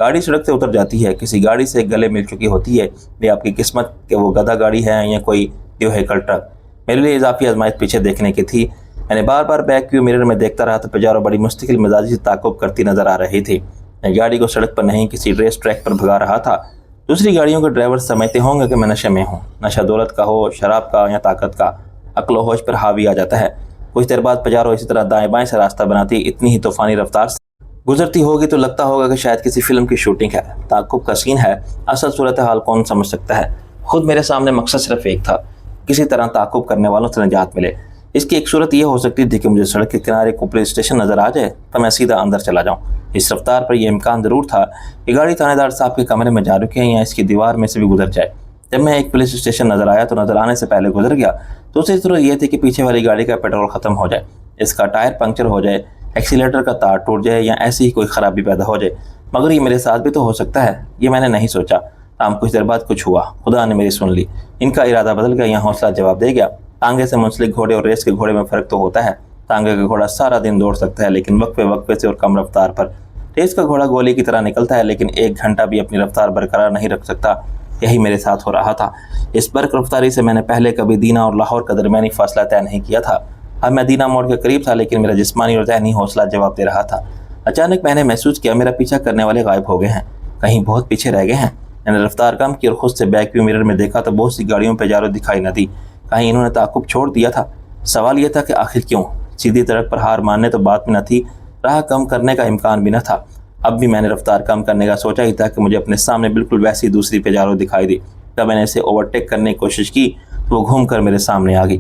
گاڑی سڑک سے اتر جاتی ہے، کسی گاڑی سے گلے مل چکی ہوتی ہے، یہ آپ کی قسمت کہ وہ گدھا گاڑی ہے یا کوئی دیوہیکل ٹرک۔ میرے لیے اضافی آزمائش پیچھے دیکھنے کی تھی۔ میں نے بار بار بیک ویو مرر میں دیکھتا رہا تو پجارو بڑی مستقل مزاجی سے تعاقب کرتی نظر آ رہی تھی۔ میں گاڑی کو سڑک پر نہیں کسی ریس ٹریک پر بھگا رہا تھا۔ دوسری گاڑیوں کے ڈرائیور سمجھتے ہوں گے کہ میں نشے میں ہوں۔ نشہ دولت کا ہو، شراب کا یا طاقت کا، عقل و ہوش پر حاوی آ جاتا ہے۔ کچھ دیر بعد پجارو اسی طرح دائیں بائیں سے راستہ بناتی اتنی ہی طوفانی رفتار سے گزرتی ہوگی تو لگتا ہوگا کہ شاید کسی فلم کی شوٹنگ ہے، تعاقب کا سین ہے۔ اصل صورتحال کون سمجھ سکتا ہے؟ خود میرے سامنے مقصد صرف ایک تھا، کسی طرح تعاقب کرنے والوں سے نجات ملے۔ اس کی ایک صورت یہ ہو سکتی تھی کہ مجھے سڑک کے کنارے کو پولیس اسٹیشن نظر آ جائے تو میں سیدھا اندر چلا جاؤں۔ اس رفتار پر یہ امکان ضرور تھا کہ گاڑی تھانے دار صاحب کے کمرے میں جا رکے یا اس کی دیوار میں سے بھی گزر جائے۔ جب میں ایک پولیس اسٹیشن نظر آیا تو نظر آنے سے پہلے گزر گیا۔ دوسری صورت یہ تھی کہ پیچھے والی گاڑی کا پیٹرول ختم ہو جائے، اس کا ٹائر پنکچر ہو جائے، ایکسیلیٹر کا تار ٹوٹ جائے یا ایسی ہی کوئی خرابی پیدا ہو جائے۔ مگر یہ میرے ساتھ بھی تو ہو سکتا ہے، یہ میں نے نہیں سوچا۔ کچھ دیر بعد کچھ ہوا، خدا نے میری سن لی۔ ان کا ارادہ بدل گیا یا حوصلہ جواب دے گیا۔ ٹانگے سے منسلک گھوڑے اور ریس کے گھوڑے میں فرق تو ہوتا ہے۔ ٹانگے کا گھوڑا سارا دن دوڑ سکتا ہے لیکن وقفے وقفے سے اور کم رفتار پر۔ ریس کا گھوڑا گولی کی طرح نکلتا ہے لیکن 1 گھنٹہ بھی اپنی رفتار برقرار نہیں رکھ سکتا۔ یہی میرے ساتھ ہو رہا تھا۔ اس برق رفتاری سے میں نے پہلے کبھی دینا اور لاہور کا درمیانی فاصلہ طے نہیں کیا تھا۔ اب میں دینا موڑ کے قریب تھا لیکن میرا جسمانی اور ذہنی حوصلہ جواب دے رہا تھا۔ اچانک میں نے محسوس کیا میرا پیچھا کرنے والے غائب ہو گئے ہیں، کہیں بہت پیچھے رہ گئے ہیں۔ میں نے رفتار کم کی اور خود سے بیک ویو مرر میں دیکھا تو بہت سی گاڑیوں پہ جارو دکھائی نہ دی، کہیں انہوں نے تعاقب چھوڑ دیا تھا۔ سوال یہ تھا کہ آخر کیوں؟ سیدھی سڑک پر ہار ماننے تو بات بھی نہ تھی، راہ کم کرنے کا امکان بھی نہ تھا۔ اب بھی میں نے رفتار کم کرنے کا سوچا ہی تھا کہ مجھے اپنے سامنے بالکل ویسی دوسری پیجارو دکھائی دی۔ جب میں نے اسے اوورٹیک کرنے کی کوشش کی تو وہ گھوم کر میرے سامنے آ گئی۔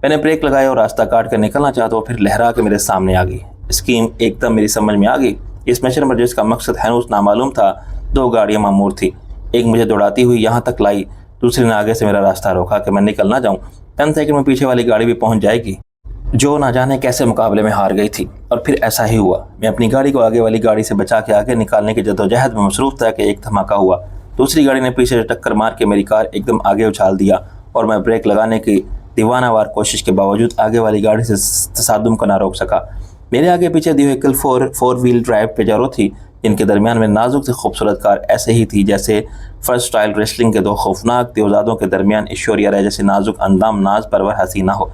میں نے بریک لگایا اور راستہ کاٹ کر نکلنا چاہا تو وہ پھر لہرا کے میرے سامنے آ گئی۔ اسکیم ایک دم میری سمجھ میں آ گئی۔ اس مشن پر جس کا مقصد ہنوز نامعلوم تھا، 2 گاڑیاں مامور تھیں۔ ایک مجھے دوڑاتی ہوئی یہاں تک لائی، دوسری نے آگے سے میرا راستہ روکا کہ میں نکل نہ جاؤں۔ 10 سیکنڈ میں پیچھے والی گاڑی بھی پہنچ جائے گی جو نہ جانے کیسے مقابلے میں ہار گئی تھی۔ اور پھر ایسا ہی ہوا۔ میں اپنی گاڑی کو آگے والی گاڑی سے بچا کے آگے نکالنے کی جدوجہد میں مصروف تھا کہ ایک دھماکہ ہوا۔ دوسری گاڑی نے پیچھے سے ٹکر مار کے میری کار ایک دم آگے اچھال دیا اور میں بریک لگانے کی دیوانہ وار کوشش کے باوجود آگے والی گاڑی سے تصادم کو نہ روک سکا۔ میرے آگے پیچھے دیوہیکل 4 ویل ڈرائیو پیجارو تھی جن کے درمیان میں نازک سے خوبصورت کار ایسے ہی تھی جیسے فرسٹ سٹائل ریسلنگ کے 2 خوفناک دیوزادوں کے درمیان ایشوریا رائے جیسے نازک اندام ناز پرور حسینہ ہو۔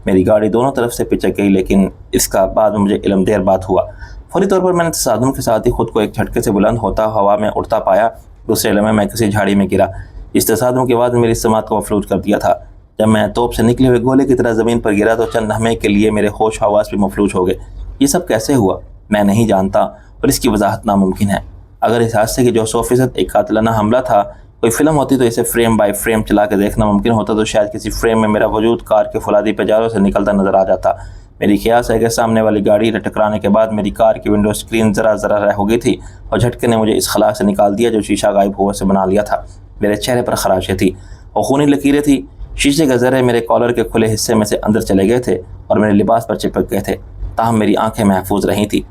میری گاڑی دونوں طرف سے پچک گئی لیکن اس کا بعد میں مجھے علم دیر بعد ہوا۔ فوری طور پر میں نے تصادم کے ساتھ ہی خود کو ایک جھٹکے سے بلند ہوتا ہوا میں اڑتا پایا۔ دوسرے لمحے میں کسی جھاڑی میں گرا۔ اس تصادم کے بعد میری سماعت کو مفلوج کر دیا تھا۔ جب میں توپ سے نکلے ہوئے گولے کی طرح زمین پر گرا تو چند لمحے کے لیے میرے ہوش حواس بھی مفلوج ہو گئے۔ یہ سب کیسے ہوا میں نہیں جانتا اور اس کی وضاحت ناممکن ہے۔ اگر اس حادثے کی جو 100% ایک قاتلانہ حملہ تھا کوئی فلم ہوتی تو اسے فریم بائی فریم چلا کے دیکھنا ممکن ہوتا تو شاید کسی فریم میں میرا وجود کار کے فولادی پیجاروں سے نکلتا نظر آ جاتا۔ میری قیاس ہے کہ سامنے والی گاڑی ٹکرانے کے بعد میری کار کی ونڈو اسکرین ذرا رہ ہو گئی تھی اور جھٹکے نے مجھے اس خلا سے نکال دیا جو شیشہ غائب ہوا سے بنا لیا تھا۔ میرے چہرے پر خراشیں تھی اور خونی لکیریں تھی۔ شیشے کے ذرے میرے کالر کے کھلے حصے میں سے اندر چلے گئے تھے اور میرے لباس پر چپک گئے تھے، تاہم میری آنکھیں محفوظ رہی تھی۔